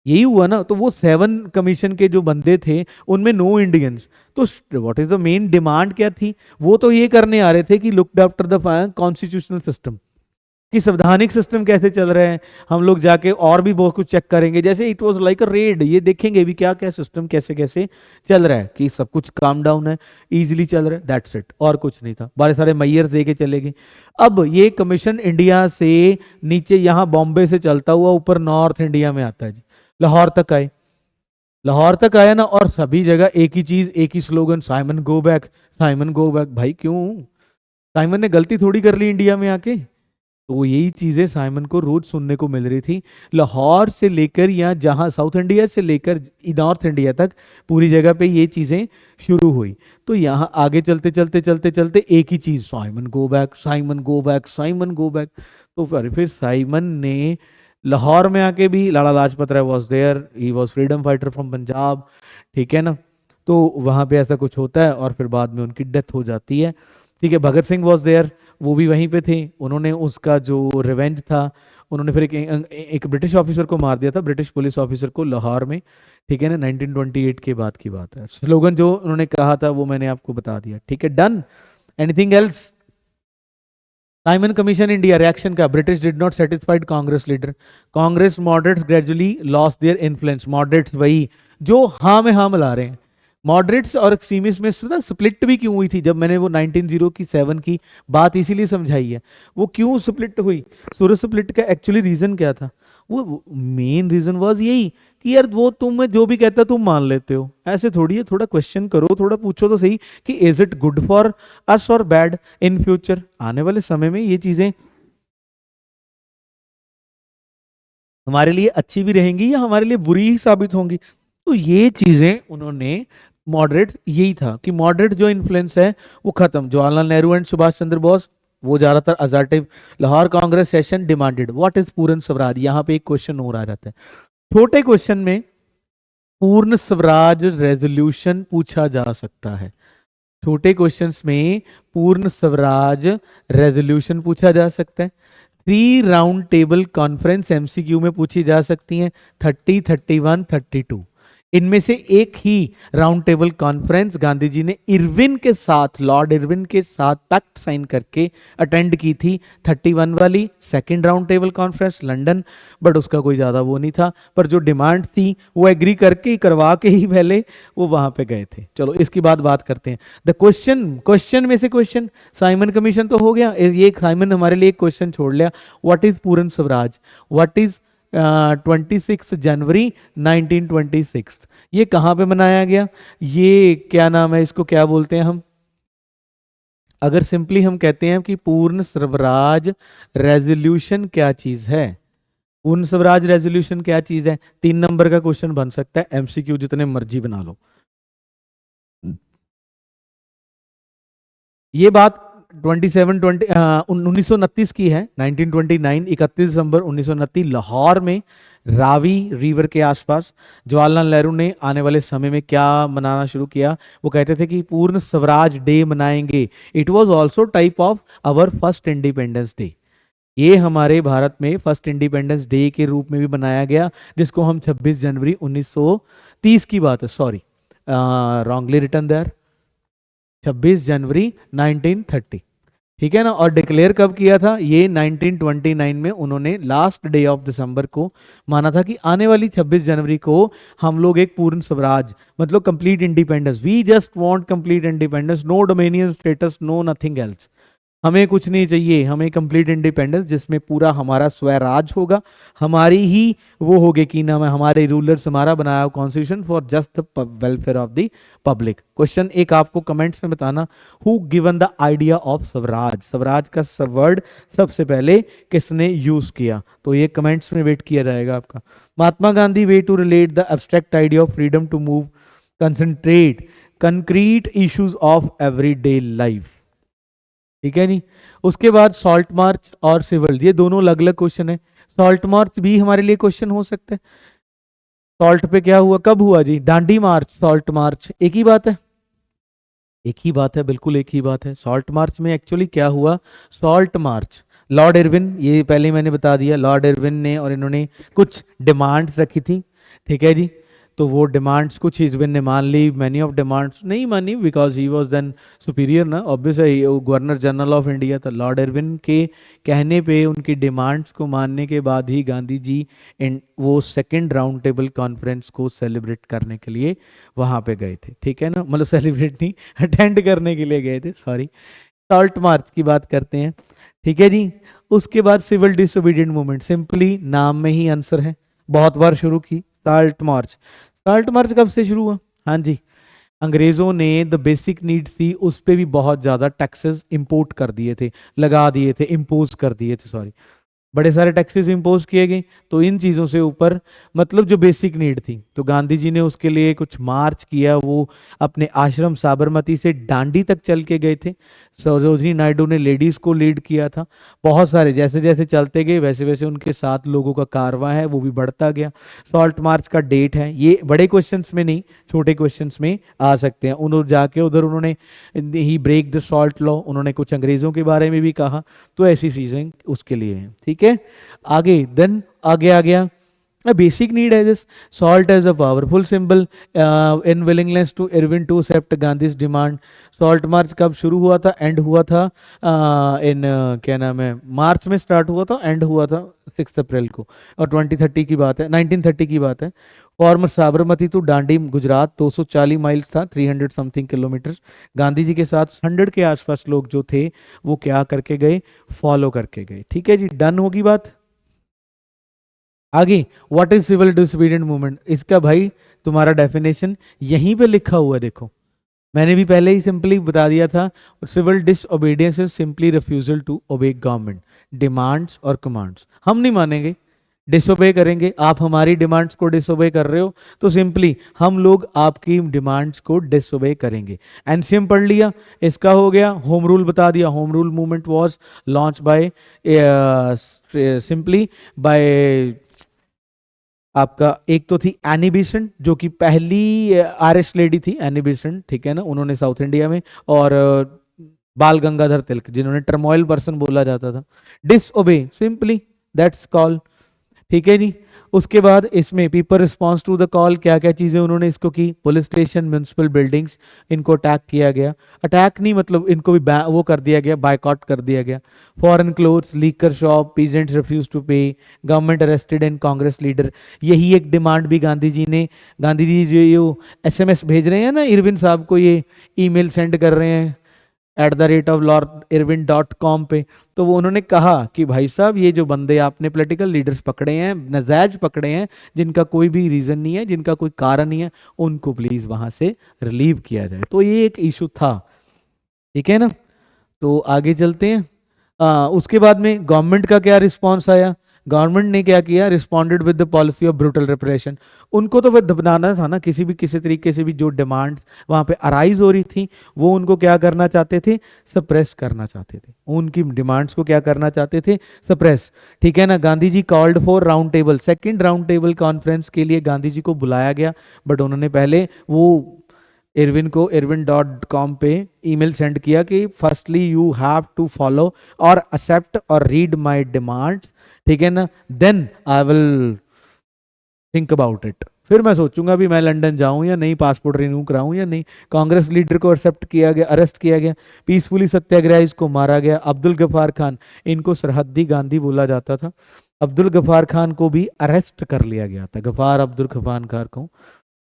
यही हुआ ना, तो वो 7 कमीशन के जो बंदे थे उनमें नो इंडियंस। तो what is the main demand क्या थी, वो तो ये करने आ रहे थे कि looked after the constitutional system, कि संवैधानिक सिस्टम कैसे चल रहे हैं, हम लोग जाके और भी बहुत कुछ चेक करेंगे, जैसे it was like a red, ये देखेंगे भी क्या क्या सिस्टम कैसे कैसे चल रहा है, कि सब कुछ काम डाउन है, इजीली चल रहा है, दैट्स इट, और कुछ नहीं था। बड़े सारे मैयर दे के चले गए। अब ये कमीशन इंडिया से नीचे यहाँ बॉम्बे से चलता हुआ ऊपर नॉर्थ इंडिया में आता है जी, लाहौर तक आए, लाहौर तक आया ना, और सभी जगह एक ही चीज, एक ही slogan, Simon go back, Simon go back. भाई क्यों, साइमन ने गलती थोड़ी कर ली इंडिया में आके, तो यही चीजें साइमन को रोज सुनने को मिल रही थी। लाहौर से लेकर या जहां साउथ इंडिया से लेकर नॉर्थ इंडिया तक पूरी जगह पे ये चीजें शुरू हुई। तो यहाँ आगे चलते चलते चलते चलते एक ही चीज, Simon go back, Simon go back, Simon go back. तो फिर साइमन ने लाहौर में आके भी, Lala Lajpat Rai was there, he was freedom fighter from Punjab, ठीक है ना, तो वहां पे ऐसा कुछ होता है, और फिर बाद में उनकी डेथ हो जाती है। ठीक है, भगत सिंह वॉज देयर, वो भी वहीं पे थे, उन्होंने उसका जो रिवेंज था, उन्होंने फिर एक ब्रिटिश ऑफिसर को मार दिया था, ब्रिटिश पुलिस ऑफिसर को, लाहौर में। ठीक है ना, 1928 के बाद की बात है। स्लोगन जो उन्होंने कहा था वो मैंने आपको बता दिया। ठीक है, done, anything else. Simon commission India reaction का, British did not satisfied Congress leader, Congress moderates gradually lost their influence. Moderates वही जो हाँ में हाँ मिला रहे हैं, मॉडरेट्स और एक्सट्रीमिस्ट में स्प्लिट भी क्यों हुई थी, जब मैंने वो 1907 की बात इसीलिए समझाई है, वो क्यों स्प्लिट हुई, सूरज स्प्लिट का एक्चुअली रीजन क्या था, वो मेन रीजन वाज यही कि यार वो तुम जो भी कहता तुम मान लेते हो, ऐसे थोड़ी है, थोड़ा क्वेश्चन करो, थोड़ा पूछो तो सही कि is it good for us और बैड इन फ्यूचर, आने वाले समय में ये चीजें हमारे लिए अच्छी भी रहेंगी या हमारे लिए बुरी ही साबित होंगी। तो ये चीजें उन्होंने, मॉडरेट यही था कि मॉडरेट जो इन्फ्लुएंस है वो खत्म, जवाहरलाल नेहरू एंड सुभाष चंद्र बोस वो ज्यादातर assertive. Lahore Congress session demanded what is पूर्ण स्वराज, यहाँ पे एक क्वेश्चन और आ जाता है। छोटे क्वेश्चन में पूर्ण स्वराज रेजोल्यूशन पूछा जा सकता है। छोटे क्वेश्चंस में पूर्ण स्वराज रेजोल्यूशन पूछा जा सकता है। 3 राउंड टेबल कॉन्फ्रेंस एमसीक्यू में पूछी जा सकती हैं, 30, 31, 32। इनमें से एक ही round table conference Gandhi ji ने इरविन के साथ, लॉर्ड इरविन के साथ पैक्ट साइन करके अटेंड की थी, 31 वाली second round table conference London. But उसका कोई ज्यादा वो नहीं था, पर जो डिमांड थी वो एग्री करके करवा के ही पहले वो वहां पे गए थे। चलो इसकी बात करते हैं। द क्वेश्चन में से क्वेश्चन, साइमन कमीशन तो हो गया, ये साइमन हमारे लिए एक क्वेश्चन छोड़ लिया, व्हाट इज पूर्ण स्वराज, व्हाट इज 26 जनवरी 1926, ये कहां पे मनाया गया, ये क्या नाम है, इसको क्या बोलते हैं हम, अगर सिंपली हम कहते हैं कि पूर्ण स्वराज रेजोल्यूशन क्या चीज है, पूर्ण स्वराज रेजोल्यूशन क्या चीज है, 3 नंबर का क्वेश्चन बन सकता है, एमसीक्यू जितने मर्जी बना लो। ये बात 1929 की है, 1929, 31 दिसंबर 1929 लाहौर में रावी रिवर के आसपास जवाहरलाल नेहरू ने आने वाले समय में क्या मनाना शुरू किया, वो कहते थे कि पूर्ण स्वराज डे मनाएंगे। It was also type of our first independence day, ये हमारे भारत में फर्स्ट इंडिपेंडेंस डे के रूप में भी बनाया गया, जिसको हम 26 जनवरी 1930 की बात है, सॉरी रॉन्गली रिटन देयर, 26 जनवरी 1930, ठीक है ना। और डिक्लेयर कब किया था, ये 1929 में उन्होंने लास्ट डे ऑफ दिसंबर को माना था कि आने वाली 26 जनवरी को हम लोग एक पूर्ण स्वराज, मतलब complete independence, we just want complete independence, no dominion status, no nothing else, हमें कुछ नहीं चाहिए, हमें कंप्लीट इंडिपेंडेंस जिसमें पूरा हमारा स्वराज होगा, हमारी ही वो होगी कि नाम है, हमारे रूलर्स, हमारा बनाया constitution for just the welfare of the public. Question एक आपको कमेंट्स में बताना, who given the idea of Swaraj, Swaraj का वर्ड सबसे पहले किसने यूज किया, तो ये कमेंट्स में वेट किया जाएगा आपका। Mahatma Gandhi way to relate the abstract idea of freedom to move concentrate concrete issues of everyday life, ठीक है नहीं। उसके बाद सॉल्ट मार्च और सिविल, ये दोनों अलग अलग क्वेश्चन है। सॉल्ट मार्च भी हमारे लिए क्वेश्चन हो सकता है, सॉल्ट पे क्या हुआ, कब हुआ जी, दांडी मार्च, सॉल्ट मार्च एक ही बात है, एक ही बात है, बिल्कुल एक ही बात है। सॉल्ट मार्च में एक्चुअली क्या हुआ, सॉल्ट मार्च लॉर्ड इरविन, ये पहले मैंने बता दिया, लॉर्ड इरविन ने और इन्होंने कुछ डिमांड्स रखी थी, ठीक है जी। तो वो डिमांड्स कुछ इरविन ने मान ली, मैनी ऑफ डिमांड्स नहीं मानी, because he was then superior ना, obviously governor general of India था। लॉर्ड इरविन के कहने पे उनकी डिमांड्स को मानने के बाद ही गांधी जी वो सेकंड राउंड टेबल कॉन्फ्रेंस को सेलिब्रेट करने के लिए वहां पे गए थे, ठीक है ना, मतलब सेलिब्रेट नहीं, अटेंड करने के लिए गए थे, सॉरी। सॉल्ट मार्च की बात करते हैं, ठीक है जी। उसके बाद सिविल डिसोबीडियंट मूवमेंट, सिंपली नाम में ही आंसर है, बहुत बार शुरू की सॉल्ट मार्च। सॉल्ट मार्च कब से शुरू हुआ, हाँ जी, अंग्रेजों ने द बेसिक नीड्स थी उस पे भी बहुत ज्यादा टैक्सेस इंपोर्ट कर दिए थे, लगा दिए थे, इम्पोज कर दिए थे, सॉरी, बड़े सारे टैक्सेस इंपोज किए गए। तो इन चीज़ों से ऊपर मतलब जो बेसिक नीड थी, तो गांधी जी ने उसके लिए कुछ मार्च किया, वो अपने आश्रम साबरमती से डांडी तक चल के गए थे। सरोजनी नायडू ने लेडीज़ को लीड किया था, बहुत सारे, जैसे जैसे चलते गए वैसे वैसे उनके साथ लोगों का कारवां है वो भी बढ़ता गया। सॉल्ट मार्च का डेट है, ये बड़े क्वेश्चंस में नहीं छोटे क्वेश्चंस में आ सकते हैं। उन्होंने जाके उधर उन्होंने ही ब्रेक द सॉल्ट लॉ, उन्होंने कुछ अंग्रेजों के बारे में भी कहा, तो ऐसी चीजें उसके लिए हैं, ठीक है। आगे देन आगे आ गया बेसिक नीड है this salt as a powerful symbol in willingness to Irwin to accept Gandhi's demand. Salt march कब शुरू हुआ था, एंड हुआ था इन क्या नाम है, मार्च में स्टार्ट हुआ था, एंड हुआ था 6 अप्रैल को, और 2030 की बात है, 1930 की बात है। Form Sabarmati to Dandi Gujarat 240 miles था, 300 समथिंग किलोमीटर। गांधी जी के साथ 100 के आसपास लोग जो थे वो क्या करके गए, फॉलो करके गए, ठीक है जी, डन होगी बात। आगे what is civil disobedient movement, इसका भाई तुम्हारा डेफिनेशन यहीं पे लिखा हुआ है, देखो मैंने भी पहले ही सिंपली बता दिया था, civil disobedience is simply refusal to obey government demands और कमांड्स, हम नहीं मानेंगे, डिसोबे करेंगे, आप हमारी डिमांड्स को डिसोबे कर रहे हो तो सिंपली हम लोग आपकी डिमांड्स को डिसोबे करेंगे। एनसीएम पढ़ लिया, इसका हो गया। होम रूल बता दिया, home rule movement was launch by simply by आपका, एक तो थी एनी बेसेंट जो कि पहली आरएस लेडी थी, एनी बेसेंट, ठीक है ना, उन्होंने साउथ इंडिया में, और बाल गंगाधर तिलक जिन्होंने टर्मोइल पर्सन बोला जाता था। डिसओबे सिंपली दैट्स कॉल, ठीक है जी। उसके बाद इसमें people response to the call, क्या क्या चीजें उन्होंने इसको की, पुलिस स्टेशन, म्यूनिसिपल बिल्डिंग्स, इनको अटैक किया गया। अटैक नहीं मतलब इनको भी वो कर दिया गया, बायकॉट कर दिया गया। Foreign clothes, liquor shop, peasants refuse to pay, government arrested and Congress leader. यही एक डिमांड भी गांधी जी ने, गांधी जी जो ये एसएमएस भेज रहे हैं ना इरविन साहब को, ये ईमेल सेंड कर रहे हैं @lordIrwin.com पे, तो वो उन्होंने कहा कि भाई साहब ये जो बंदे आपने पॉलिटिकल लीडर्स पकड़े हैं, नजायज पकड़े हैं, जिनका कोई भी रीजन नहीं है, जिनका कोई कारण नहीं है, उनको प्लीज वहां से रिलीव किया जाए। तो ये एक इशू था, ठीक है ना। तो आगे चलते हैं। उसके बाद में गवर्नमेंट का क्या रिस्पॉन्स आया। गवर्नमेंट ने क्या किया, responded with the policy of brutal repression. उनको तो फिर दबनाना था ना, किसी भी किसी तरीके से भी जो डिमांड्स वहां पे अराइज हो रही थी वो उनको क्या करना चाहते थे, सप्रेस करना चाहते थे, उनकी डिमांड्स को क्या करना चाहते थे, सप्रेस, ठीक है ना। Gandhi ji called for round table, second round table conference के लिए गांधी जी को बुलाया गया, बट उन्होंने पहले वो इरविन को irwin.com पे ईमेल सेंड किया कि firstly you have to follow और एक्सेप्ट और रीड माय डिमांड्स, ठीक है ना, then I will think about it, फिर मैं सोचूंगा भी मैं लंदन जाऊं या नहीं, पासपोर्ट रिन्यू कराऊं या नहीं। कांग्रेस लीडर को एक्सेप्ट किया गया, अरेस्ट किया गया, पीसफुली सत्याग्रह इसको मारा गया। अब्दुल गफार खान, इनको सरहदी गांधी बोला जाता था, अब्दुल गफार खान को भी अरेस्ट कर लिया गया था, गफार अब्दुल गफार खान को।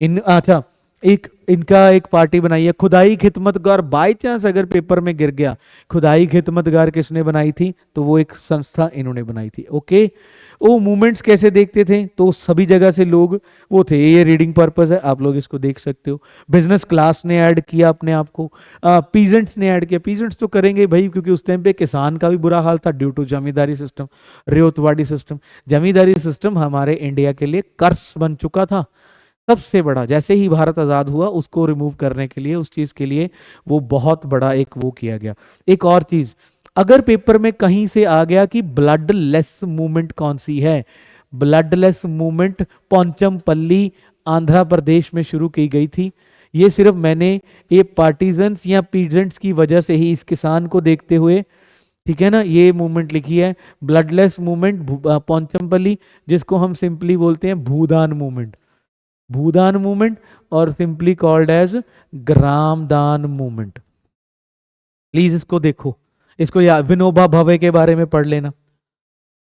इन अच्छा एक इनका एक पार्टी बनाई है खुदाई खिदमतगार, बाय चांस अगर पेपर में गिर गया खुदाई खिदमतगार किसने बनाई थी, तो वो एक संस्था इन्होंने बनाई थी। ओके, वो मूवमेंट्स कैसे देखते थे, तो सभी जगह से लोग वो थे, ये रीडिंग पर्पस है, आप लोग इसको देख सकते हो। बिजनेस क्लास ने ऐड किया अपने आप को, पीजेंट्स ने ऐड किया, पीजेंट्स तो करेंगे भाई क्योंकि उस टाइम पे किसान का भी बुरा हाल था due to zamindari system, ryotwari system. Zamindari system हमारे इंडिया के लिए कर्स बन चुका था सबसे बड़ा, जैसे ही भारत आज़ाद हुआ उसको रिमूव करने के लिए, उस चीज़ के लिए वो बहुत बड़ा एक वो किया गया। एक और चीज़, अगर पेपर में कहीं से आ गया कि ब्लड लेस मूवमेंट कौन सी है, blood less movement पोंचमपल्ली Andhra Pradesh में शुरू की गई थी। ये सिर्फ मैंने ये पार्टीजन्स या पीजेंट्स की वजह से ही इस किसान को देखते हुए, ठीक है ना, ये मूवमेंट लिखी है, ब्लडलेस मूवमेंट पोंचमपल्ली, जिसको हम सिंपली बोलते हैं भूदान मूवमेंट, भूदान मूवमेंट, और simply called as Gramdan movement. Please इसको देखो, इसको या विनोबा भावे के बारे में पढ़ लेना,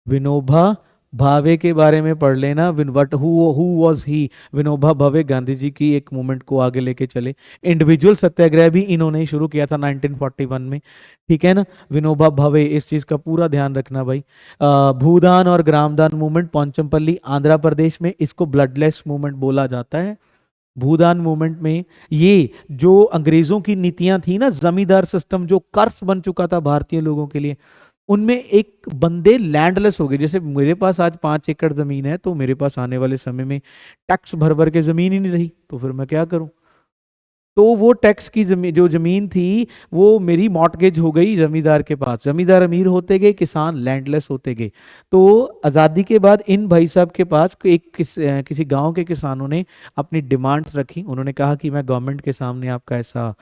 विनोबा भावे के बारे में पढ़ लेना, what who was he, Vinoba Bhave Gandhi ji की एक मूवमेंट को आगे लेके चले। इंडिविजुअल सत्याग्रह भी इन्होंने ही शुरू किया था 1941 में, ठीक है ना, विनोबा भावे, इस चीज का पूरा ध्यान रखना भाई। भूदान और ग्रामदान मूवमेंट पोंचमपल्ली आंध्र प्रदेश में, इसको ब्लडलेस मूवमेंट बोला जाता है। भूदान मूवमेंट में ये जो अंग्रेजों की नीतियां थी ना, जमींदार सिस्टम जो कर्स बन चुका था भारतीय लोगों के लिए, उनमें एक बंदे लैंडलेस हो गए। जैसे मेरे पास आज 5 एकड़ जमीन है, तो मेरे पास आने वाले समय में टैक्स भर भर के जमीन ही नहीं रही, तो फिर मैं क्या करूं, तो वो टैक्स की जो जमीन थी वो मेरी मॉर्टगेज हो गई जमींदार के पास, जमींदार अमीर होते गए, किसान लैंडलेस होते गए। तो आज़ादी के बाद इन भाई साहब के पास किसी गांव के किसानों ने अपनी डिमांड्स रखी, उन्होंने कहा कि मैं गवर्नमेंट के सामने आपका ऐसा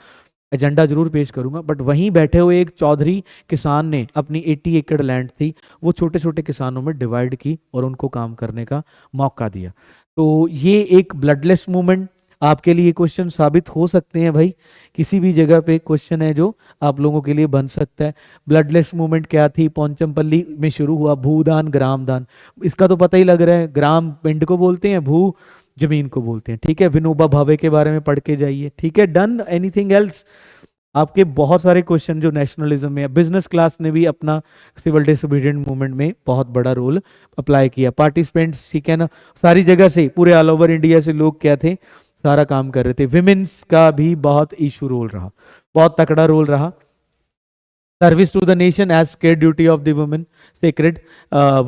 एजेंडा जरूर पेश करूंगा, बट वहीं बैठे हुए एक चौधरी किसान ने अपनी 80 एकड़ लैंड थी वो छोटे छोटे किसानों में डिवाइड की और उनको काम करने का मौका दिया। तो ये एक ब्लडलेस मूवमेंट आपके लिए क्वेश्चन साबित हो सकते हैं भाई, किसी भी जगह पे क्वेश्चन है जो आप लोगों के लिए बन सकता है। ब्लडलेस मूवमेंट क्या थी, पोंचमपल्ली में शुरू हुआ, भूदान ग्रामदान, इसका तो पता ही लग रहा है, ग्राम पिंड को बोलते हैं, भू जमीन को बोलते हैं, ठीक है। विनोबा भावे के बारे में पढ़ के जाइए, ठीक है, डन। एनीथिंग एल्स, आपके बहुत सारे क्वेश्चन जो नेशनलिज्म में है, बिजनेस क्लास ने भी अपना सिविल डिसोबीडिएंट मूवमेंट में बहुत बड़ा रोल अप्लाई किया, पार्टिसिपेंट्स, ठीक है ना, सारी जगह से, पूरे ऑल ओवर इंडिया से लोग क्या थे, सारा काम कर रहे थे। विमेन्स का भी बहुत इशू रोल रहा, बहुत तकड़ा रोल रहा। Service to the nation as sacred duty of the women, sacred.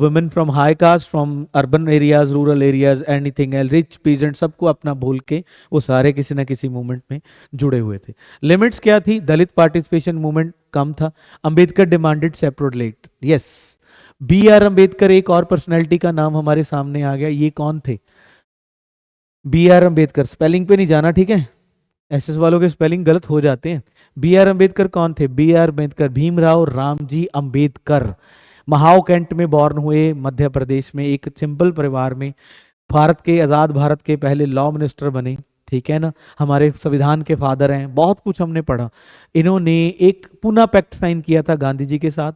Women from high caste, from urban areas, rural areas, anything else, rich peasant, सबको अपना भूल के वो सारे किसी ना किसी मूवमेंट में जुड़े हुए थे. लिमिट्स क्या थी? दलित पार्टिसिपेशन मूवमेंट कम था. Ambedkar demanded separate. Yes, B R Ambedkar. एक और पर्सनैलिटी का नाम हमारे सामने आ गया. ये कौन थे? B R Ambedkar. स्पेलिंग पे नहीं जाना, ठीक है? एसएस वालों के स्पेलिंग गलत हो जाते हैं. बी आर अंबेडकर कौन थे? B R Ambedkar Bhimrao Ramji Ambedkar Mhow cant में बॉर्न हुए, मध्य प्रदेश में, एक सिंपल परिवार में. भारत के, आजाद भारत के पहले लॉ मिनिस्टर बने, ठीक है ना? हमारे संविधान के फादर हैं. बहुत कुछ हमने पढ़ा. इन्होंने एक पुना पैक्ट साइन किया था गांधी जी के साथ.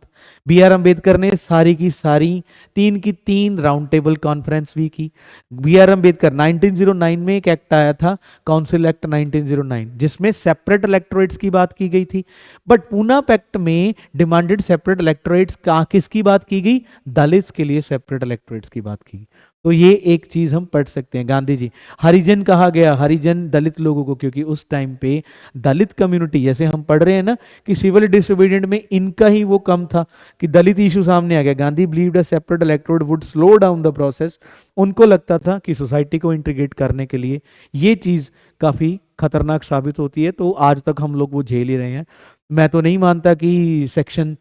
बी आर अंबेडकर ने सारी की सारी 3 की 3 राउंड टेबल कॉन्फ्रेंस भी की. बी आर अंबेडकर 1909 में एक एक्ट आया था, काउंसिल एक्ट 1909, जिसमें सेपरेट इलेक्टोरेट्स की बात की गई थी. बट पूना पैक्ट में डिमांडेड सेपरेट इलेक्टोरेट्स का किसकी बात की गई? दलित्स के लिए सेपरेट इलेक्टोरेट्स की बात की. तो ये एक चीज हम पढ़ सकते हैं. गांधी जी हरिजन कहा गया, हरिजन दलित लोगों को, क्योंकि उस टाइम पे दलित कम्युनिटी, जैसे हम पढ़ रहे हैं ना कि सिविल डिसोबीडिएंट में इनका ही वो कम था कि दलित इशू सामने आ गया. Gandhi believed a separate electorate would slow down the process. उनको लगता था कि सोसाइटी को इंटीग्रेट करने के लिए ये चीज काफी खतरनाक साबित होती है. तो आज तक हम लोग वो झेल ही रहे हैं. मैं तो नहीं मानता कि सेक्शन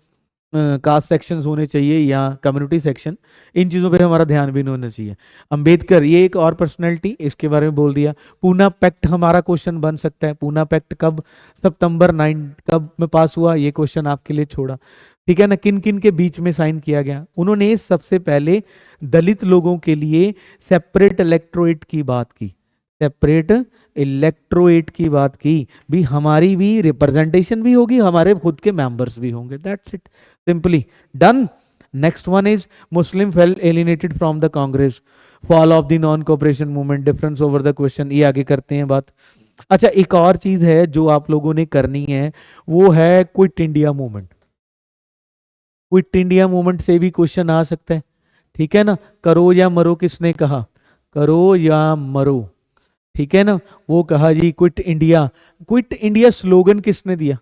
कास्ट सेक्शंस होने चाहिए या कम्युनिटी सेक्शन. इन चीज़ों पे हमारा ध्यान भी नहीं होना चाहिए. अंबेडकर, ये एक और पर्सनैलिटी, इसके बारे में बोल दिया. पूना पैक्ट हमारा क्वेश्चन बन सकता है. पूना पैक्ट कब, सितंबर 9 कब में पास हुआ? ये क्वेश्चन आपके लिए छोड़ा, ठीक है ना? किन किन के बीच में साइन किया गया? उन्होंने सबसे पहले दलित लोगों के लिए सेपरेट इलेक्टोरेट की बात की. सेपरेट इलेक्टोरेट की बात की. भी हमारी भी रिप्रेजेंटेशन भी होगी, हमारे खुद के मेंबर्स भी होंगे. That's it, simply done. Next one is Muslim fail alienated from the Congress, fall of the non cooperation movement, difference over the question. ये आगे करते हैं बात. अच्छा, एक और चीज है जो आप लोगों ने करनी है, वो है quit India movement. Quit India movement से भी क्वेश्चन आ सकता है, ठीक है ना? करो या मरो किसने कहा? करो या मरो, ठीक है ना? वो कहा जी quit India. Quit India slogan किसने दिया?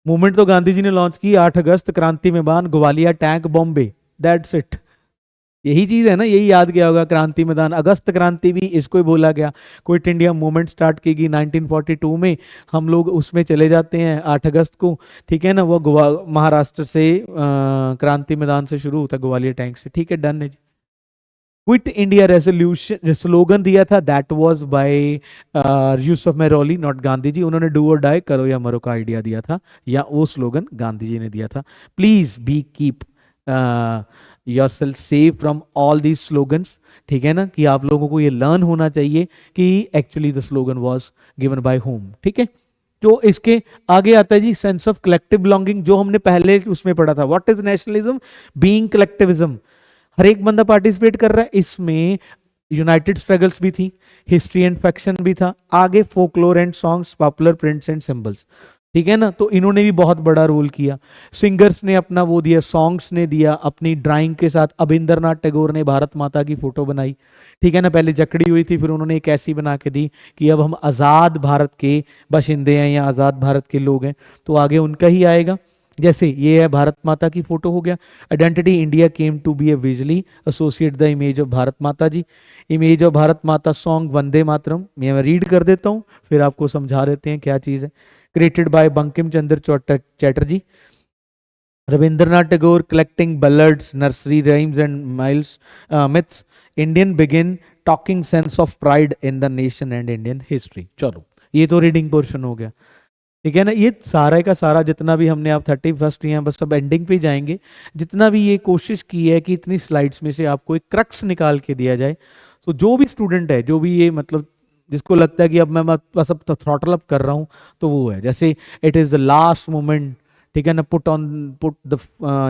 मूवमेंट तो गांधी जी ने लॉन्च की. 8 अगस्त, क्रांति मैदान, Gwalior tank, Bombay. That's it. यही चीज है ना, यही याद किया होगा. क्रांति मैदान, अगस्त क्रांति भी इसको ही बोला गया. क्विट इंडिया मूवमेंट स्टार्ट की गई 1942 में. हम लोग उसमें चले जाते हैं 8 अगस्त को, ठीक है ना? वो महाराष्ट्र से क्रांति मैदान से शुरू होता है, ग्वालियर टैंक से, ठीक है? डन है जी. क्विट इंडिया रेजोल्यूशन स्लोगन दिया था, that was by Yusuf Meherally, not Gandhi ji. उन्होंने डू और डाई, करो या मरो का आइडिया दिया था, या वो स्लोगन गांधी जी ने दिया था. Please be keep yourself safe from all these slogans, ठीक है ना? कि आप लोगों को ये लर्न होना चाहिए कि actually the slogan was given by home, ठीक है? तो इसके आगे आता है जी सेंस ऑफ कलेक्टिव बिलोंगिंग, जो हमने पहले उसमें पढ़ा था. What is nationalism? Being collectivism. हर एक बंदा पार्टिसिपेट कर रहा है इसमें. यूनाइटेड स्ट्रगल्स भी थी, हिस्ट्री एंड फैक्शन भी था, आगे folklore and songs, popular prints and symbols, ठीक है ना? तो इन्होंने भी बहुत बड़ा रोल किया. सिंगर्स ने अपना वो दिया, सॉन्ग्स ने दिया अपनी ड्राइंग के साथ. अबिंदरनाथ टैगोर ने भारत माता की फोटो बनाई, ठीक है ना? पहले जकड़ी हुई थी, फिर उन्होंने एक ऐसी बना के दी कि अब हम आज़ाद भारत के बाशिंदे हैं या आज़ाद भारत के लोग हैं. तो आगे उनका ही आएगा. जैसे ये है भारत माता की फोटो हो गया. Identity India came to be a visually associate the image of Bharat Mata ji. Image of Bharat माता सॉन्ग वंदे मातरम, मैं रीड कर देता हूँ फिर आपको समझा देते हैं क्या चीज़ है. Created by Bankim Chandra Chatterjee. Rabindranath Tagore collecting बallades, nursery rhymes and myths. Indian begin talking sense of pride in the nation and Indian history. चलो, ये तो रीडिंग पोर्शन हो गया, ठीक है ना? ये सारा का सारा जितना भी हमने आप 31 यहाँ बस सब एंडिंग पे जाएंगे. जितना भी ये कोशिश की है कि इतनी स्लाइड्स में से आपको एक क्रक्स निकाल के दिया जाए. तो जो भी स्टूडेंट है, जो भी ये मतलब जिसको लगता है कि अब मैं बस अब थ्रॉटल अप कर रहा हूँ, तो वो है जैसे it is the last moment, ठीक है ना? Put the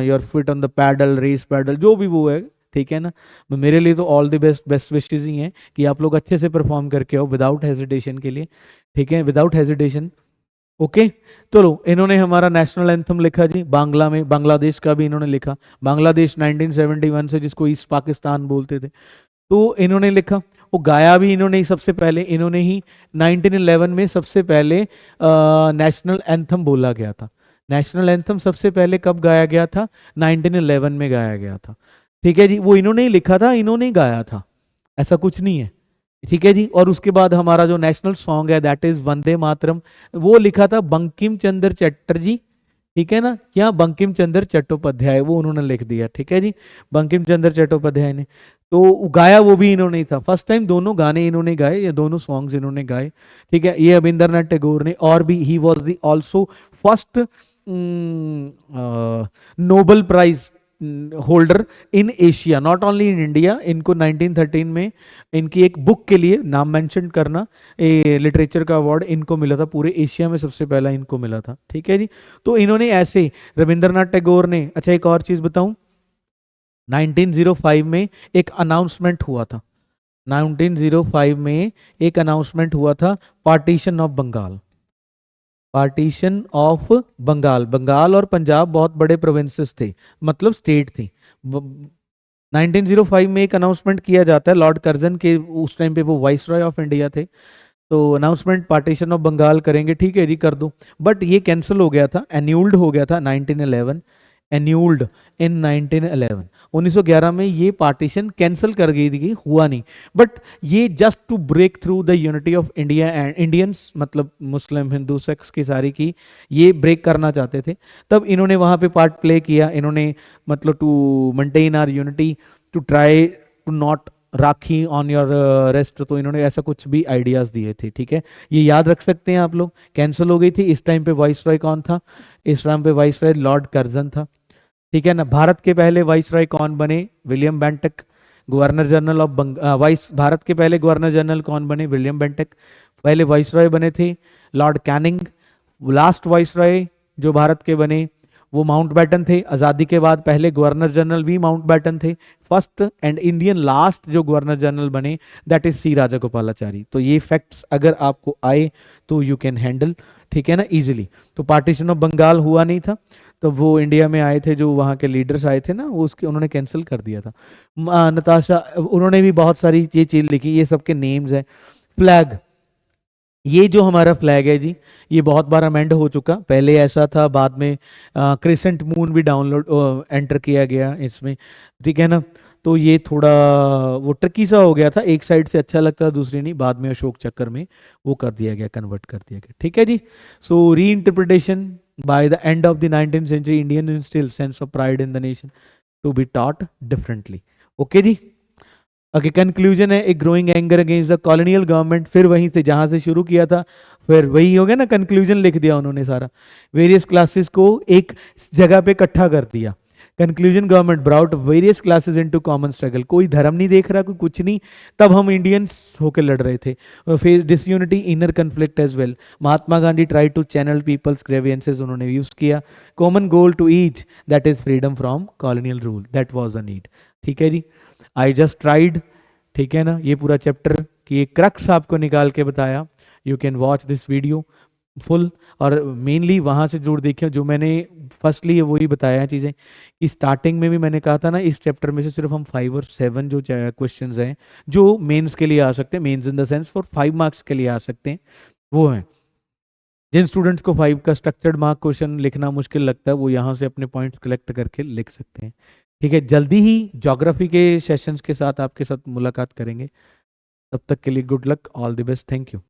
your foot on the pedal, race pedal, जो भी वो है, ठीक है ना? मेरे लिए तो ऑल द बेस्ट विशेस ही हैं कि आप लोग अच्छे से परफॉर्म करके आओ विदाउट हेजिटेशन के लिए, ठीक है? Without hesitation. ओके, चलो. इन्होंने हमारा नेशनल एंथम लिखा जी बांग्ला में. बांग्लादेश का भी इन्होंने लिखा. बांग्लादेश 1971 से, जिसको ईस्ट पाकिस्तान बोलते थे, तो इन्होंने लिखा. वो गाया भी इन्होंने ही सबसे पहले. इन्होंने ही 1911 में सबसे पहले नेशनल एंथम बोला गया था. नेशनल एंथम सबसे पहले कब गाया गया था? 1911 में गाया गया था। ठीक है जी, वो इन्होंने ही लिखा था, इन्होंने ही गाया था, ऐसा कुछ नहीं है। ठीक है जी, और उसके बाद हमारा जो नेशनल सॉन्ग है दैट इज वंदे मातरम, वो लिखा था बंकिम चंद्र चटर्जी, ठीक है ना, या बंकिम चंद्र चट्टोपाध्याय, वो उन्होंने लिख दिया। ठीक है जी, बंकिम चंद्र चट्टोपाध्याय ने, तो गाया वो भी इन्होंने ही था। फर्स्ट टाइम दोनों गाने इन्होंने गाए, ये दोनों सॉन्ग्स इन्होंने गाए। ठीक है, ये रविंद्रनाथ टैगोर ने, और भी he was the also first Nobel prize holder in Asia, not only in India. इनको 1913 में इनकी एक बुक के लिए, नाम मेंशन करना, लिटरेचर का अवार्ड इनको मिला था, पूरे एशिया में सबसे पहला इनको मिला था। ठीक है जी, तो इन्होंने ऐसे, रविंद्रनाथ टैगोर ने, अच्छा एक और चीज बताऊं, 1905 में एक अनाउंसमेंट हुआ था, 1905 में एक अनाउंसमेंट हुआ था, partition of Bengal, partition of Bengal. Bengal और पंजाब बहुत बड़े प्रोविंसेस थे, मतलब स्टेट थी। 1905 में एक अनाउंसमेंट किया जाता है, लॉर्ड कर्जन के, उस टाइम पे वो वाइस रॉय ऑफ इंडिया थे, तो अनाउंसमेंट पार्टीशन ऑफ बंगाल करेंगे, ठीक है जी कर दो, बट ये कैंसिल हो गया था, एन्यूल्ड हो गया था 1911, एन्यूल्ड इन 1911, 1911 में ये पार्टीशन कैंसिल कर गई थी, हुआ नहीं। बट ये just to break through the unity of India and Indians, मतलब मुस्लिम हिंदू सेक्स की सारी की, ये ब्रेक करना चाहते थे, तब इन्होंने वहां पे पार्ट प्ले किया, इन्होंने मतलब to maintain our unity, to try to not rakhi on your wrist, तो इन्होंने ऐसा कुछ भी आइडियाज दिए थे। ठीक है, ये याद रख सकते हैं आप लोग, कैंसिल हो गई थी। इस टाइम पे वाइस रॉय कौन था? इस टाइम पे वाइस रॉय लॉर्ड कर्जन था। ठीक है ना, भारत के पहले वाइस रॉय कौन बने? William Bentinck, governor general of vice, Bharat के पहले गवर्नर जनरल कौन बने? William Bentinck. पहले वाइस रॉय बने थे lord Canning. Last viceroy जो भारत के बने वो माउंट बैटन थे। आज़ादी के बाद पहले गवर्नर जनरल भी माउंट बैटन थे। फर्स्ट एंड इंडियन लास्ट जो गवर्नर जनरल बने दैट इज सी राजागोपालाचारी। तो ये फैक्ट्स अगर आपको आए तो यू कैन हैंडल, ठीक है ना, इजीली। तो पार्टीशन ऑफ बंगाल हुआ नहीं था, तो वो इंडिया में आए थे, जो वहाँ के लीडर्स आए थे ना, वो उसके उन्होंने कैंसिल कर दिया था। नताशा, उन्होंने भी बहुत सारी ये चीज लिखी, ये सबके नेम्स है। फ्लैग, ये जो हमारा फ्लैग है जी, ये बहुत बार अमेंड हो चुका, पहले ऐसा था, बाद में क्रिसेंट मून भी डाउनलोड एंटर किया गया इसमें, ठीक है ना। तो ये थोड़ा वो ट्रिकी सा हो गया था, एक साइड से अच्छा लगता था, दूसरी नहीं, बाद में अशोक चक्कर में वो कर दिया गया, कन्वर्ट कर दिया गया। ठीक है जी, so reinterpretation by the end of the 19th century Indian instil sense of pride in the nation to be taught differently. Okay जी, ओके, कंक्लूजन है, एक growing anger against the colonial government, फिर वहीं से जहां से शुरू किया था, फिर वही हो गया ना, कंक्लूजन लिख दिया उन्होंने सारा, वेरियस क्लासेस को एक जगह पे इकट्ठा कर दिया। Conclusion, government brought various classes into common struggle, कोई धर्म नहीं देख रहा, कोई कुछ नहीं, तब हम इंडियंस होकर लड़ रहे थे। फिर disunity, inner conflict as well, Mahatma Gandhi try to channel people's grievances, उन्होंने यूज किया। Common goal to each that is freedom from colonial rule, that was the need. ठीक है जी, आई जस्ट ट्राइड, ठीक है ना, ये पूरा चैप्टर की एक क्रक्स आपको निकाल के बताया। You can watch this video full, और मेनली वहाँ से जरूर देखिए, जो मैंने फर्स्टली वही बताया चीज़ें कि स्टार्टिंग में भी मैंने कहा था ना, इस चैप्टर में से सिर्फ हम 5 और 7 जो क्वेश्चंस हैं जो मेंस के लिए आ सकते हैं, mains in the sense for 5 marks के लिए आ सकते हैं, वो हैं। जिन स्टूडेंट्स को 5 का स्ट्रक्चर्ड मार्क क्वेश्चन लिखना मुश्किल लगता है, वो यहाँ से अपने पॉइंट्स कलेक्ट करके लिख सकते हैं। ठीक है, जल्दी ही ज्योग्राफी के सेशंस के साथ आपके साथ मुलाकात करेंगे, तब तक के लिए good luck, all the best, thank you.